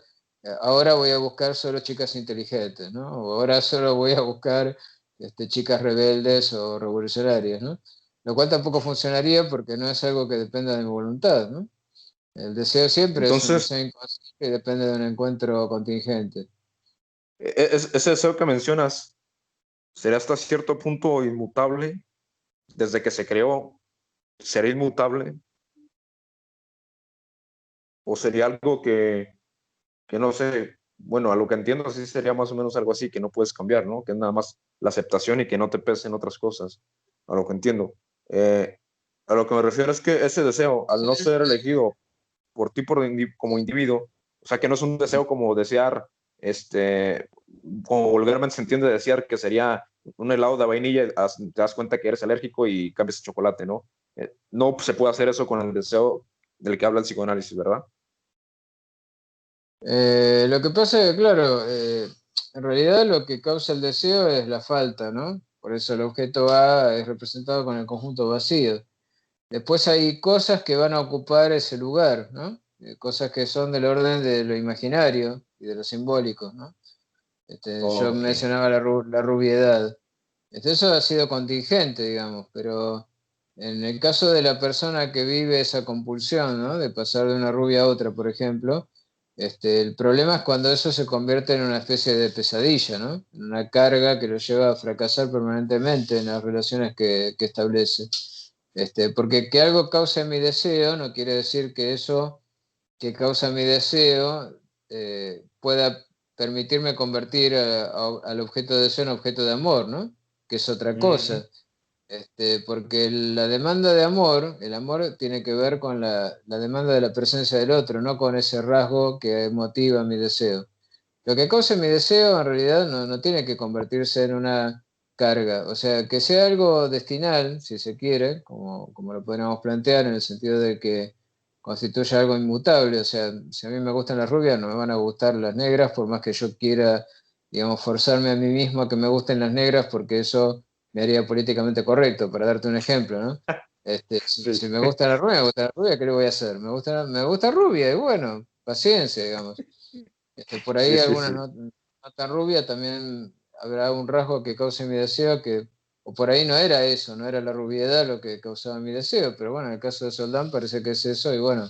[SPEAKER 2] ahora voy a buscar solo chicas inteligentes, ¿no? O ahora solo voy a buscar chicas rebeldes o revolucionarias, ¿no? Lo cual tampoco funcionaría porque no es algo que dependa de mi voluntad, ¿no? El deseo siempre es un
[SPEAKER 1] Entonces,
[SPEAKER 2] deseo inconsciente y depende de un encuentro contingente.
[SPEAKER 1] ese deseo que mencionas, ¿será hasta cierto punto inmutable? Desde que se creó, ¿será inmutable? ¿O sería algo que no sé, bueno, a lo que entiendo sí sería más o menos algo así, que no puedes cambiar, ¿no? Que es nada más la aceptación y que no te pesen otras cosas, a lo que entiendo. Eh, a lo que me refiero es que ese deseo, al no ser elegido por ti como individuo, o sea, que no es un deseo como desear, como vulgarmente se entiende desear que sería un helado de vainilla, te das cuenta que eres alérgico y cambias el chocolate, ¿no? No se puede hacer eso con el deseo del que habla el psicoanálisis, ¿verdad?
[SPEAKER 2] Lo que pasa es que, claro, en realidad lo que causa el deseo es la falta, ¿no? Por eso el objeto A es representado con el conjunto vacío. Después hay cosas que van a ocupar ese lugar, ¿no? Cosas que son del orden de lo imaginario y de lo simbólico, ¿no? Yo
[SPEAKER 1] Ok.
[SPEAKER 2] mencionaba la rubiedad. Eso ha sido contingente, digamos, pero en el caso de la persona que vive esa compulsión, ¿no? De pasar de una rubia a otra, por ejemplo, el problema es cuando eso se convierte en una especie de pesadilla, ¿no? En una carga que lo lleva a fracasar permanentemente en las relaciones que establece. Porque que algo cause mi deseo no quiere decir que eso que causa mi deseo pueda permitirme convertir al objeto de deseo en objeto de amor, ¿no? Que es otra
[SPEAKER 1] Ujú,
[SPEAKER 2] cosa. Porque la demanda de amor, el amor tiene que ver con la demanda de la presencia del otro, no con ese rasgo que motiva mi deseo. Lo que causa mi deseo en realidad no tiene que convertirse en una carga, o sea, que sea algo destinal, si se quiere, como lo podríamos plantear, en el sentido de que constituya algo inmutable, o sea, si a mí me gustan las rubias, no me van a gustar las negras, por más que yo quiera, digamos, forzarme a mí mismo a que me gusten las negras, porque eso me haría políticamente correcto, para darte un ejemplo, ¿no?
[SPEAKER 1] sí.
[SPEAKER 2] Si me gusta la rubia, me gusta la rubia, ¿qué le voy a hacer? Me gusta rubia, y bueno, paciencia, digamos. Por ahí
[SPEAKER 1] Sí, sí,
[SPEAKER 2] algunas
[SPEAKER 1] sí.
[SPEAKER 2] no tan rubias también habrá un rasgo que cause mi deseo o por ahí no era eso, no era la rubiedad lo que causaba mi deseo, pero bueno, en el caso de Soldán parece que es eso y bueno,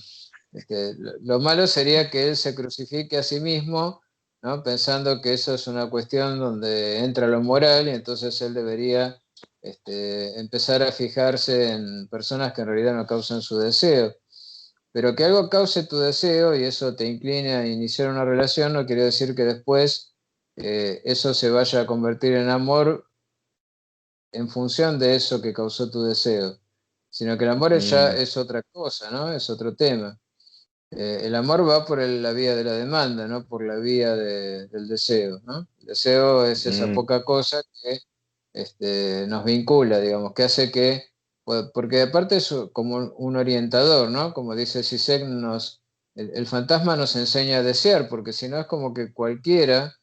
[SPEAKER 2] lo malo sería que él se crucifique a sí mismo, ¿no? Pensando que eso es una cuestión donde entra lo moral y entonces él debería empezar a fijarse en personas que en realidad no causan su deseo. Pero que algo cause tu deseo y eso te incline a iniciar una relación no quiere decir que después eso se vaya a convertir en amor en función de eso que causó tu deseo, sino que el amor ya
[SPEAKER 1] Mm,
[SPEAKER 2] es otra cosa, ¿no? Es otro tema. El amor va por la vía de la demanda, no por la vía del deseo, ¿no? El deseo es esa
[SPEAKER 1] mm,
[SPEAKER 2] poca cosa que nos vincula, digamos, que hace que, porque aparte es como un orientador, ¿no? Como dice Zizek, el fantasma nos enseña a desear, porque si no es como que cualquiera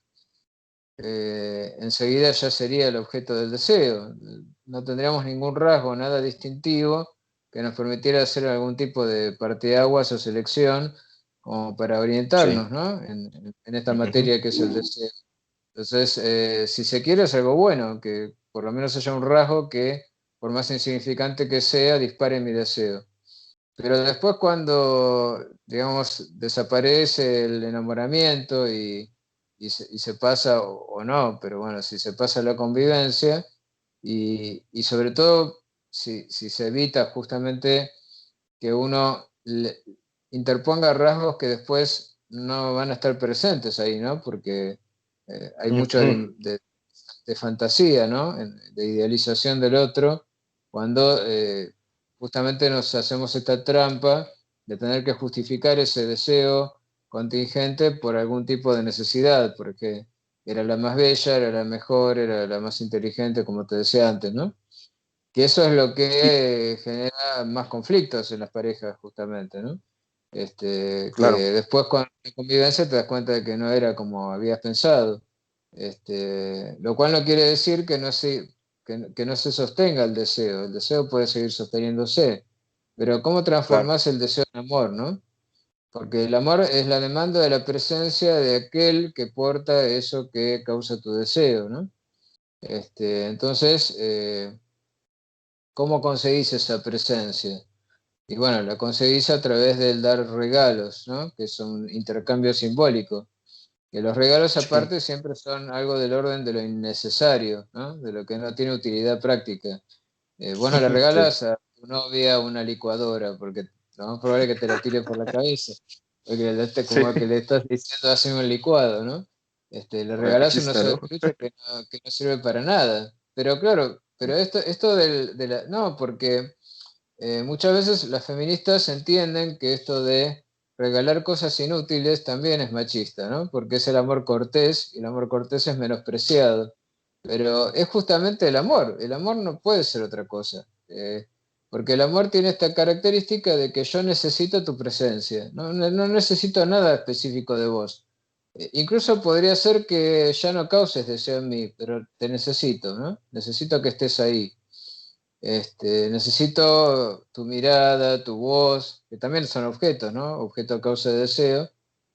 [SPEAKER 2] enseguida ya sería el objeto del deseo. No tendríamos ningún rasgo, nada distintivo que nos permitiera hacer algún tipo de parteaguas o selección como para
[SPEAKER 1] sí.
[SPEAKER 2] orientarnos, ¿no? En esta
[SPEAKER 1] Ujú.
[SPEAKER 2] materia que es el deseo. Entonces, si se quiere es algo bueno, que por lo menos haya un rasgo que, por más insignificante que sea, dispare mi deseo. Pero después cuando, digamos, desaparece el enamoramiento y se pasa, o no, pero bueno, si se pasa la convivencia y sobre todo si se evita justamente que uno interponga rasgos que después no van a estar presentes ahí, ¿no? Porque hay mucho
[SPEAKER 1] Ujú.
[SPEAKER 2] de fantasía, ¿no? De idealización del otro, cuando justamente nos hacemos esta trampa de tener que justificar ese deseo contingente por algún tipo de necesidad, porque era la más bella, era la mejor, era la más inteligente, como te decía antes, ¿no? Que eso es lo
[SPEAKER 1] Sí,
[SPEAKER 2] que genera más conflictos en las parejas, justamente, ¿no? Que
[SPEAKER 1] claro,
[SPEAKER 2] después con la convivencia te das cuenta de que no era como habías pensado. Lo cual no quiere decir que no se sostenga el deseo puede seguir sosteniéndose, pero ¿cómo
[SPEAKER 1] claro.
[SPEAKER 2] transformás el deseo en amor, no? Porque el amor es la demanda de la presencia de aquel que porta eso que causa tu deseo, ¿no? Entonces, ¿cómo conseguís esa presencia? Y bueno, la conseguís a través del dar regalos, ¿no? Que es un intercambio simbólico. Que los regalos
[SPEAKER 1] Sí,
[SPEAKER 2] aparte siempre son algo del orden de lo innecesario, ¿no? De lo que no tiene utilidad práctica. Vos no le
[SPEAKER 1] sí,
[SPEAKER 2] regalas a tu novia una licuadora porque lo más probable es que te la tire por la cabeza. Porque
[SPEAKER 1] sí,
[SPEAKER 2] como que le estás diciendo hacer un licuado, ¿no? Le
[SPEAKER 1] bueno,
[SPEAKER 2] regalás una
[SPEAKER 1] chiste,
[SPEAKER 2] sola
[SPEAKER 1] ¿no?
[SPEAKER 2] peluche que no sirve para nada. Pero claro, pero esto no, porque muchas veces las feministas entienden que esto de regalar cosas inútiles también es machista, ¿no? Porque es el amor cortés y el amor cortés es menospreciado. Pero es justamente el amor no puede ser otra cosa. Porque el amor tiene esta característica de que yo necesito tu presencia, no necesito nada específico de vos. Incluso podría ser que ya no causes deseo en mí, pero te necesito, ¿no? Necesito que estés ahí. Necesito tu mirada, tu voz, que también son objetos, ¿no? Objeto a causa de deseo,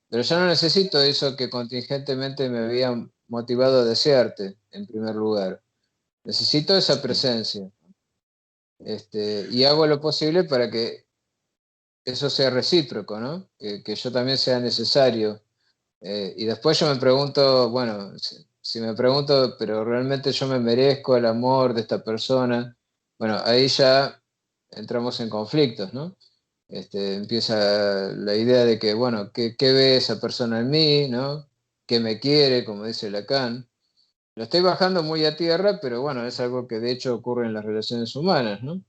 [SPEAKER 2] pero ya no necesito eso que contingentemente me había motivado a desearte, en primer lugar. Necesito esa
[SPEAKER 1] Sí,
[SPEAKER 2] presencia, y hago lo posible para que eso sea recíproco, ¿no? Que yo también sea necesario. Y después yo me pregunto, bueno, si me pregunto, pero realmente yo me merezco el amor de esta persona, bueno, ahí ya entramos en conflictos, ¿no? Empieza la idea de que, bueno, ¿qué ve esa persona en mí, ¿no? ¿Qué me quiere, como dice Lacan? Lo estoy bajando muy a tierra, pero bueno, es algo que de hecho ocurre en las relaciones humanas, ¿no?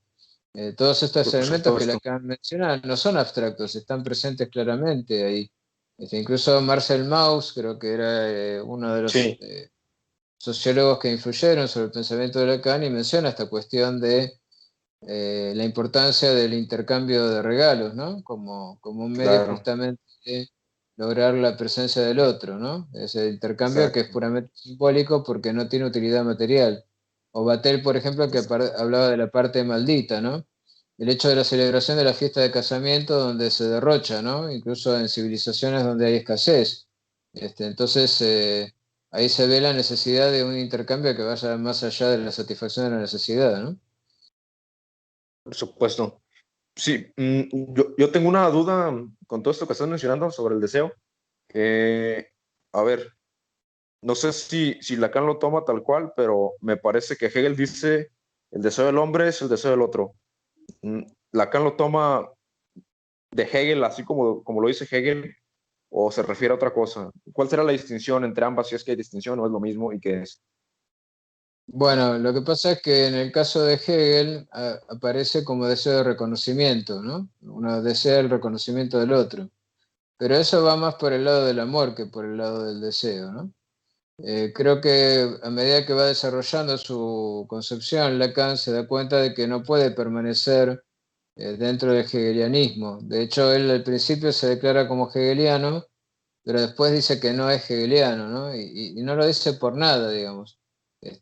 [SPEAKER 2] Todos estos
[SPEAKER 1] por
[SPEAKER 2] elementos que
[SPEAKER 1] supuesto.
[SPEAKER 2] Lacan menciona no son abstractos, están presentes claramente ahí. Incluso Marcel Mauss, creo que era uno de los
[SPEAKER 1] Sí, sociólogos
[SPEAKER 2] que influyeron sobre el pensamiento de Lacan y menciona esta cuestión de la importancia del intercambio de regalos, ¿no? Como un medio
[SPEAKER 1] claro,
[SPEAKER 2] justamente de lograr la presencia del otro, ¿no? Ese intercambio que es
[SPEAKER 1] exacto.
[SPEAKER 2] puramente simbólico porque no tiene utilidad material. O Batel, por ejemplo, que hablaba de la parte maldita, ¿no? El hecho de la celebración de la fiesta de casamiento donde se derrocha, ¿no? Incluso en civilizaciones donde hay escasez. Entonces, ahí se ve la necesidad de un intercambio que vaya más allá de la satisfacción de la necesidad, ¿no?
[SPEAKER 1] Por supuesto. Sí, yo tengo una duda con todo esto que estás mencionando sobre el deseo. A ver, no sé si Lacan lo toma tal cual, pero me parece que Hegel dice el deseo del hombre es el deseo del otro. Mm, Lacan lo toma de Hegel, así como lo dice Hegel, o se refiere a otra cosa. ¿Cuál será la distinción entre ambas? Si es que hay distinción o es lo mismo y qué es.
[SPEAKER 2] Bueno, lo que pasa es que en el caso de Hegel aparece como deseo de reconocimiento, ¿no? Uno desea el reconocimiento del otro, pero eso va más por el lado del amor que por el lado del deseo, ¿no? Creo que a medida que va desarrollando su concepción, Lacan se da cuenta de que no puede permanecer dentro del hegelianismo. De hecho, él al principio se declara como hegeliano, pero después dice que no es hegeliano, ¿no? Y no lo dice por nada, digamos.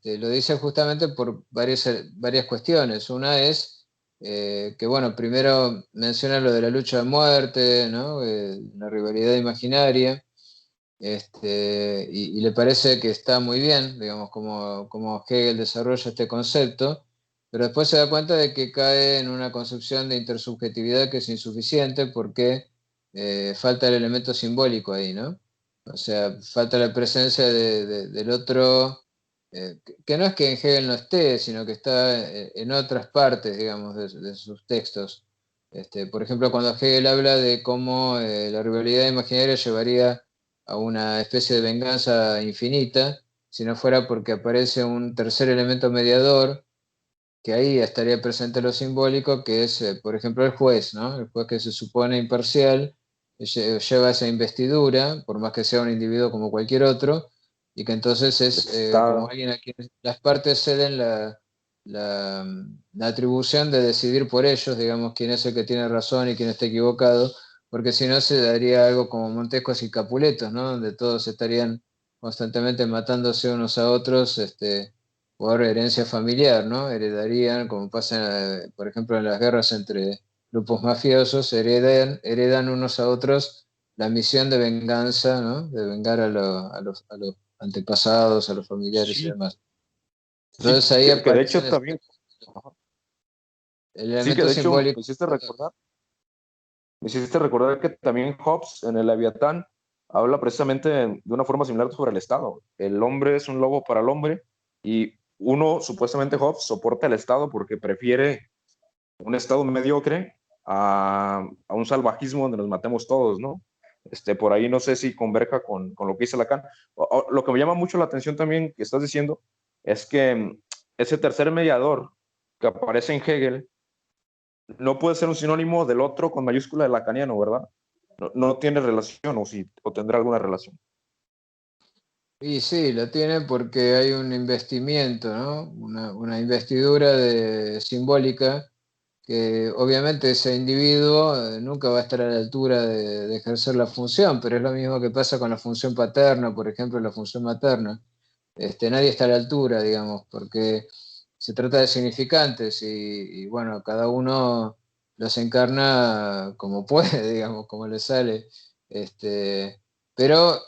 [SPEAKER 2] Lo dice justamente por varias cuestiones. Una es que, bueno, primero menciona lo de la lucha de muerte, ¿no? La rivalidad imaginaria, y le parece que está muy bien, digamos, como Hegel desarrolla este concepto, pero después se da cuenta de que cae en una concepción de intersubjetividad que es insuficiente porque falta el elemento simbólico ahí, ¿no? O sea, falta la presencia del otro, que no es que en Hegel no esté, sino que está en otras partes, digamos, de sus textos. Por ejemplo, cuando Hegel habla de cómo la rivalidad imaginaria llevaría a una especie de venganza infinita, si no fuera porque aparece un tercer elemento mediador que ahí estaría presente lo simbólico, que es, por ejemplo, el juez, ¿no? El juez que se supone imparcial, lleva esa investidura, por más que sea un individuo como cualquier otro, y que entonces es como
[SPEAKER 1] Está,
[SPEAKER 2] alguien a quien las partes ceden la, la atribución de decidir por ellos, digamos, quién es el que tiene razón y quién está equivocado, porque si no se daría algo como Montescos y Capuletos, ¿no? Donde todos estarían constantemente matándose unos a otros, por herencia familiar, ¿no? Heredarían, como pasa, por ejemplo, en las guerras entre grupos mafiosos, heredan unos a otros la misión de venganza, ¿no? De vengar a los antepasados, a los familiares y
[SPEAKER 1] sí,
[SPEAKER 2] demás.
[SPEAKER 1] sí,
[SPEAKER 2] Entonces ahí
[SPEAKER 1] que de
[SPEAKER 2] aparece
[SPEAKER 1] hecho también, ajá,
[SPEAKER 2] el
[SPEAKER 1] sí, que
[SPEAKER 2] elemento
[SPEAKER 1] de hecho
[SPEAKER 2] simbólico.
[SPEAKER 1] me hiciste recordar que también Hobbes en el Leviatán habla precisamente de una forma similar sobre el Estado. El hombre es un lobo para el hombre y uno, supuestamente Hobbes, soporta el Estado porque prefiere un Estado mediocre a un salvajismo donde nos matemos todos, ¿no? Por ahí no sé si converja con lo que dice Lacan. Lo que me llama mucho la atención también que estás diciendo es que ese tercer mediador que aparece en Hegel no puede ser un sinónimo del otro con mayúscula de lacaniano, ¿verdad? No, no tiene relación, o tendrá alguna relación.
[SPEAKER 2] Y sí, lo tiene porque hay un investimiento, ¿no? Una investidura simbólica que obviamente ese individuo nunca va a estar a la altura de ejercer la función, pero es lo mismo que pasa con la función paterna, por ejemplo, la función materna. Nadie está a la altura, digamos, porque se trata de significantes y, bueno, cada uno los encarna como puede, digamos, como le sale. Pero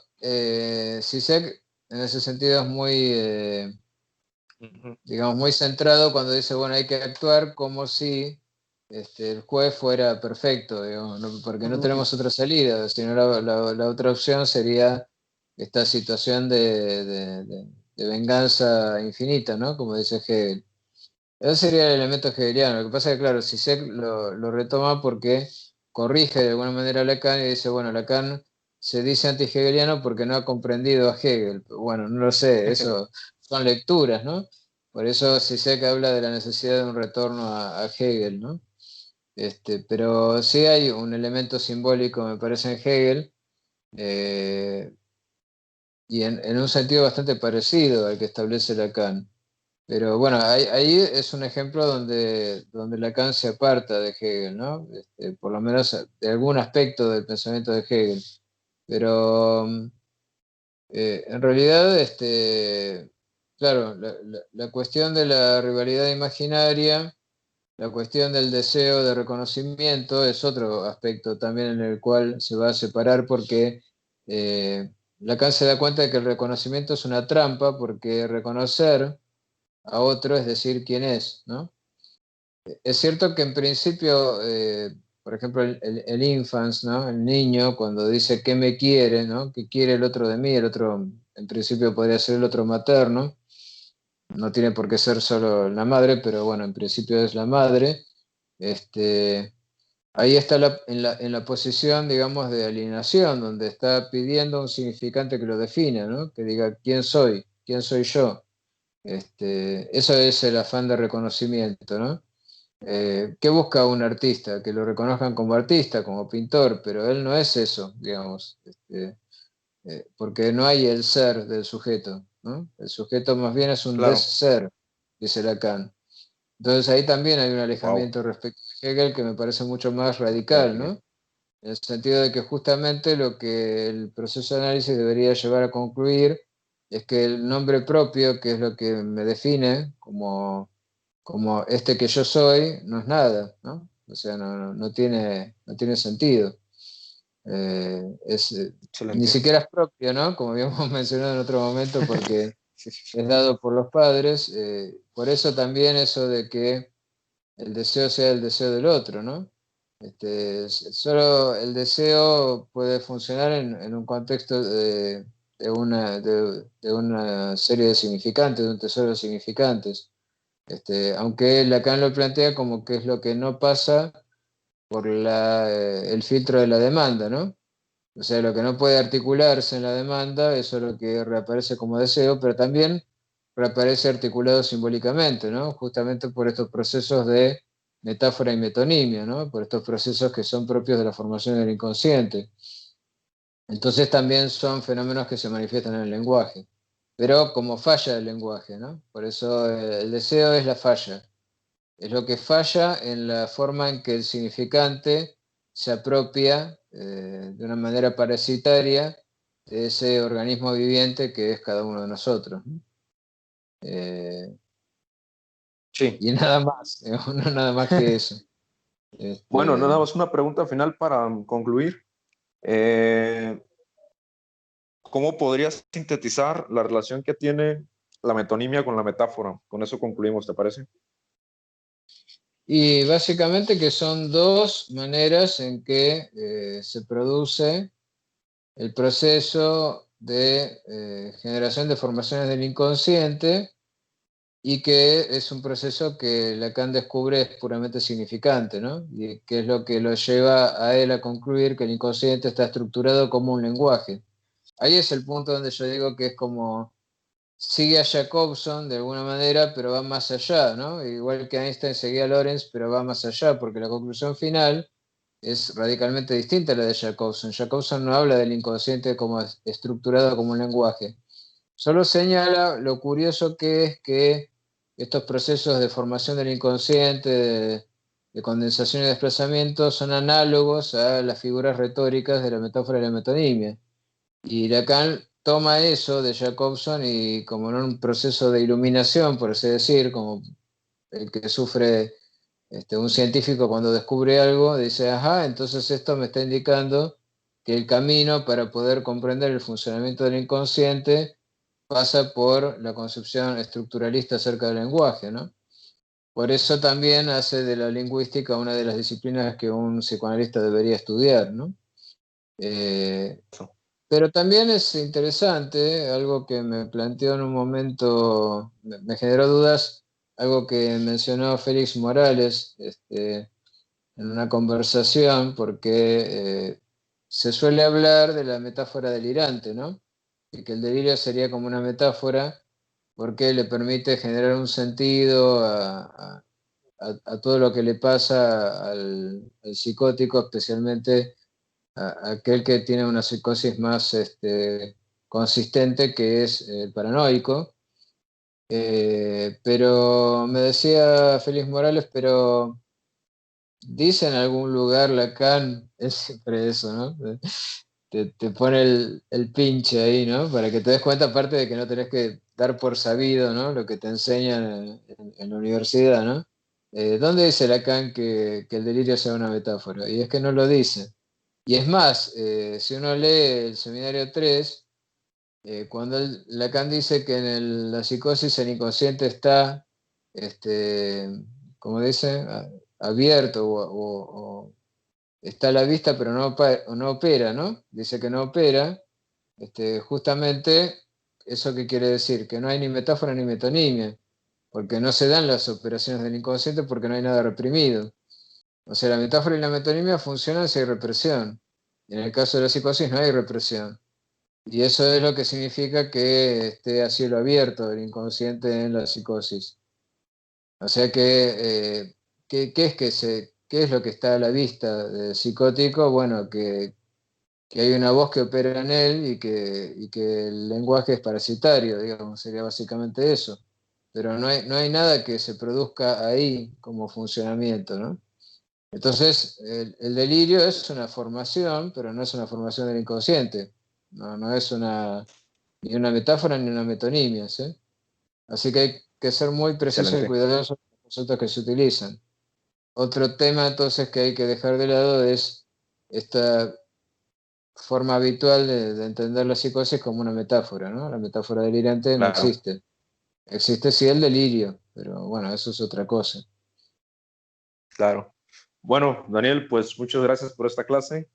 [SPEAKER 2] Zizek en ese sentido es muy,
[SPEAKER 1] Ujú.
[SPEAKER 2] digamos, muy centrado cuando dice, bueno, hay que actuar como si el juez fuera perfecto, digamos, porque no tenemos otra salida, sino la otra opción sería esta situación de venganza infinita, ¿no? Como dice Hegel. Ese sería el elemento hegeliano. Lo que pasa es que, claro, Zizek lo retoma porque corrige de alguna manera a Lacan y dice, bueno, Lacan se dice anti-hegeliano porque no ha comprendido a Hegel. Bueno, no lo sé, eso son lecturas, ¿no? Por eso Zizek habla de la necesidad de un retorno a Hegel, ¿no? Pero sí hay un elemento simbólico, me parece, en Hegel, eh, y en un sentido bastante parecido al que establece Lacan. Pero bueno, ahí es un ejemplo donde Lacan se aparta de Hegel, ¿no? Por lo menos de algún aspecto del pensamiento de Hegel. Pero en realidad, claro, la cuestión de la rivalidad imaginaria, la cuestión del deseo de reconocimiento es otro aspecto también en el cual se va a separar porque Lacan se da cuenta de que el reconocimiento es una trampa porque reconocer a otro es decir quién es, ¿no? Es cierto que en principio, por ejemplo, el infans, ¿no? El niño, cuando dice qué me quiere, ¿no? ¿Qué quiere el otro de mí? El otro, en principio, podría ser el otro materno. No tiene por qué ser solo la madre, pero bueno, en principio es la madre. Este, ahí está en la posición, digamos, de alienación, donde está pidiendo un significante que lo defina, ¿no? Que diga quién soy yo. Eso es el afán de reconocimiento, ¿no? ¿Qué busca un artista? Que lo reconozcan como artista, como pintor, pero él no es eso, digamos, porque no hay el ser del sujeto, ¿no? El sujeto más bien es un
[SPEAKER 1] Claro,
[SPEAKER 2] desser, dice Lacan. Entonces ahí también hay un
[SPEAKER 1] wow,
[SPEAKER 2] alejamiento respecto a Hegel que me parece mucho más
[SPEAKER 1] ok,
[SPEAKER 2] radical, ¿no? En el sentido de que justamente lo que el proceso de análisis debería llevar a concluir es que el nombre propio, que es lo que me define como este que yo soy, no es nada, ¿no? O sea, no tiene sentido. Ni
[SPEAKER 1] excelente.
[SPEAKER 2] siquiera es propio, ¿no? Como habíamos mencionado en otro momento, porque
[SPEAKER 1] Sí, sí, sí.
[SPEAKER 2] es dado por los padres. Por eso también eso de que el deseo sea el deseo del otro, ¿no? Solo el deseo puede funcionar en un contexto de una serie de significantes, de un tesoro de significantes. Aunque Lacan lo plantea como que es lo que no pasa por el filtro de la demanda, ¿no? O sea, lo que no puede articularse en la demanda, eso es lo que reaparece como deseo, pero también reaparece articulado simbólicamente, ¿no? Justamente por estos procesos de metáfora y metonimia, ¿no? Por estos procesos que son propios de la formación del inconsciente. Entonces también son fenómenos que se manifiestan en el lenguaje, pero como falla el lenguaje, ¿no? Por eso el deseo es la falla, es lo que falla en la forma en que el significante se apropia de una manera parasitaria de ese organismo viviente que es cada uno de nosotros, ¿no? Eh,
[SPEAKER 1] Sí.
[SPEAKER 2] y nada más, no nada más que eso.
[SPEAKER 1] Bueno, nada
[SPEAKER 2] Este,
[SPEAKER 1] más una pregunta final para concluir. Eh, ¿Cómo podrías sintetizar la relación que tiene la metonimia con la metáfora? Con eso concluimos, ¿te parece?
[SPEAKER 2] y básicamente que son dos maneras en que se produce el proceso de generación de formaciones del inconsciente y que es un proceso que Lacan descubre es puramente significante, ¿no? Y que es lo que lo lleva a él a concluir que el inconsciente está estructurado como un lenguaje. Ahí es el punto donde yo digo que es como sigue a Jacobson de alguna manera, pero va más allá, ¿no? Igual que Einstein seguía a Lorentz, pero va más allá, porque la conclusión final es radicalmente distinta a la de Jacobson. Jacobson no habla del inconsciente como estructurado como un lenguaje, solo señala lo curioso que es que estos procesos de formación del inconsciente, de condensación y desplazamiento, son análogos a las figuras retóricas de la metáfora de la metonimia. Y Lacan toma eso de Jacobson y como en un proceso de iluminación, por así decir, como el que sufre un científico cuando descubre algo, dice, ajá, entonces esto me está indicando que el camino para poder comprender el funcionamiento del inconsciente pasa por la concepción estructuralista acerca del lenguaje, ¿no? Por eso también hace de la lingüística una de las disciplinas que un psicoanalista debería estudiar, ¿no? Eh, pero también es interesante, algo que me planteó en un momento, me generó dudas, algo que mencionó Félix Morales en una conversación, porque se suele hablar de la metáfora delirante, ¿no? Y que el delirio sería como una metáfora porque le permite generar un sentido a todo lo que le pasa al psicótico, especialmente aquel que tiene una psicosis más consistente, que es el paranoico. Pero me decía Félix Morales, pero dice en algún lugar Lacan, es siempre eso, ¿no? Te pone el pinche ahí, ¿no? Para que te des cuenta, aparte de que no tenés que dar por sabido, ¿no? Lo que te enseñan en la universidad, ¿no? ¿Dónde dice Lacan que el delirio sea una metáfora? Y es que no lo dice. Y es más, si uno lee el seminario 3, cuando Lacan dice que en la psicosis el inconsciente está, este, como dice, abierto o está a la vista pero no opera, ¿no? Dice que no opera, justamente eso qué quiere decir, que no hay ni metáfora ni metonimia, porque no se dan las operaciones del inconsciente porque no hay nada reprimido. O sea, la metáfora y la metonimia funcionan si hay represión. Y en el caso de la psicosis no hay represión. Y eso es lo que significa que esté a cielo abierto el inconsciente en la psicosis. O sea que, ¿qué es qué es lo que está a la vista del psicótico? Bueno, que hay una voz que opera en él y que el lenguaje es parasitario, digamos, sería básicamente eso. Pero no hay nada que se produzca ahí como funcionamiento, ¿no? Entonces, el delirio es una formación, pero no es una formación del inconsciente. No es ni una metáfora ni una metonimia, ¿sí? Así que hay que ser muy preciso y
[SPEAKER 1] Excelente.
[SPEAKER 2] cuidadoso con los conceptos que se utilizan. Otro tema entonces que hay que dejar de lado es esta forma habitual de entender la psicosis como una metáfora, ¿no? La metáfora delirante no
[SPEAKER 1] Claro,
[SPEAKER 2] existe. Existe sí el delirio, pero bueno, eso es otra cosa.
[SPEAKER 1] claro. Bueno, Daniel, pues muchas gracias por esta clase.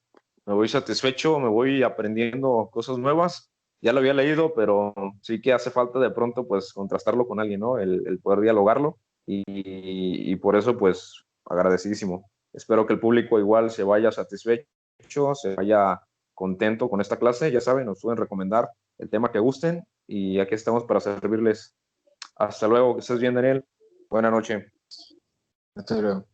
[SPEAKER 1] Me voy satisfecho, me voy aprendiendo cosas nuevas. Ya lo había leído, pero sí que hace falta de pronto pues contrastarlo con alguien, ¿no? El poder dialogarlo y por eso pues agradecidísimo. Espero que el público igual se vaya satisfecho, se vaya contento con esta clase. Ya saben, nos pueden recomendar el tema que gusten y aquí estamos para servirles. Hasta luego, que estés bien, Daniel. Buenas noches.
[SPEAKER 2] Hasta luego.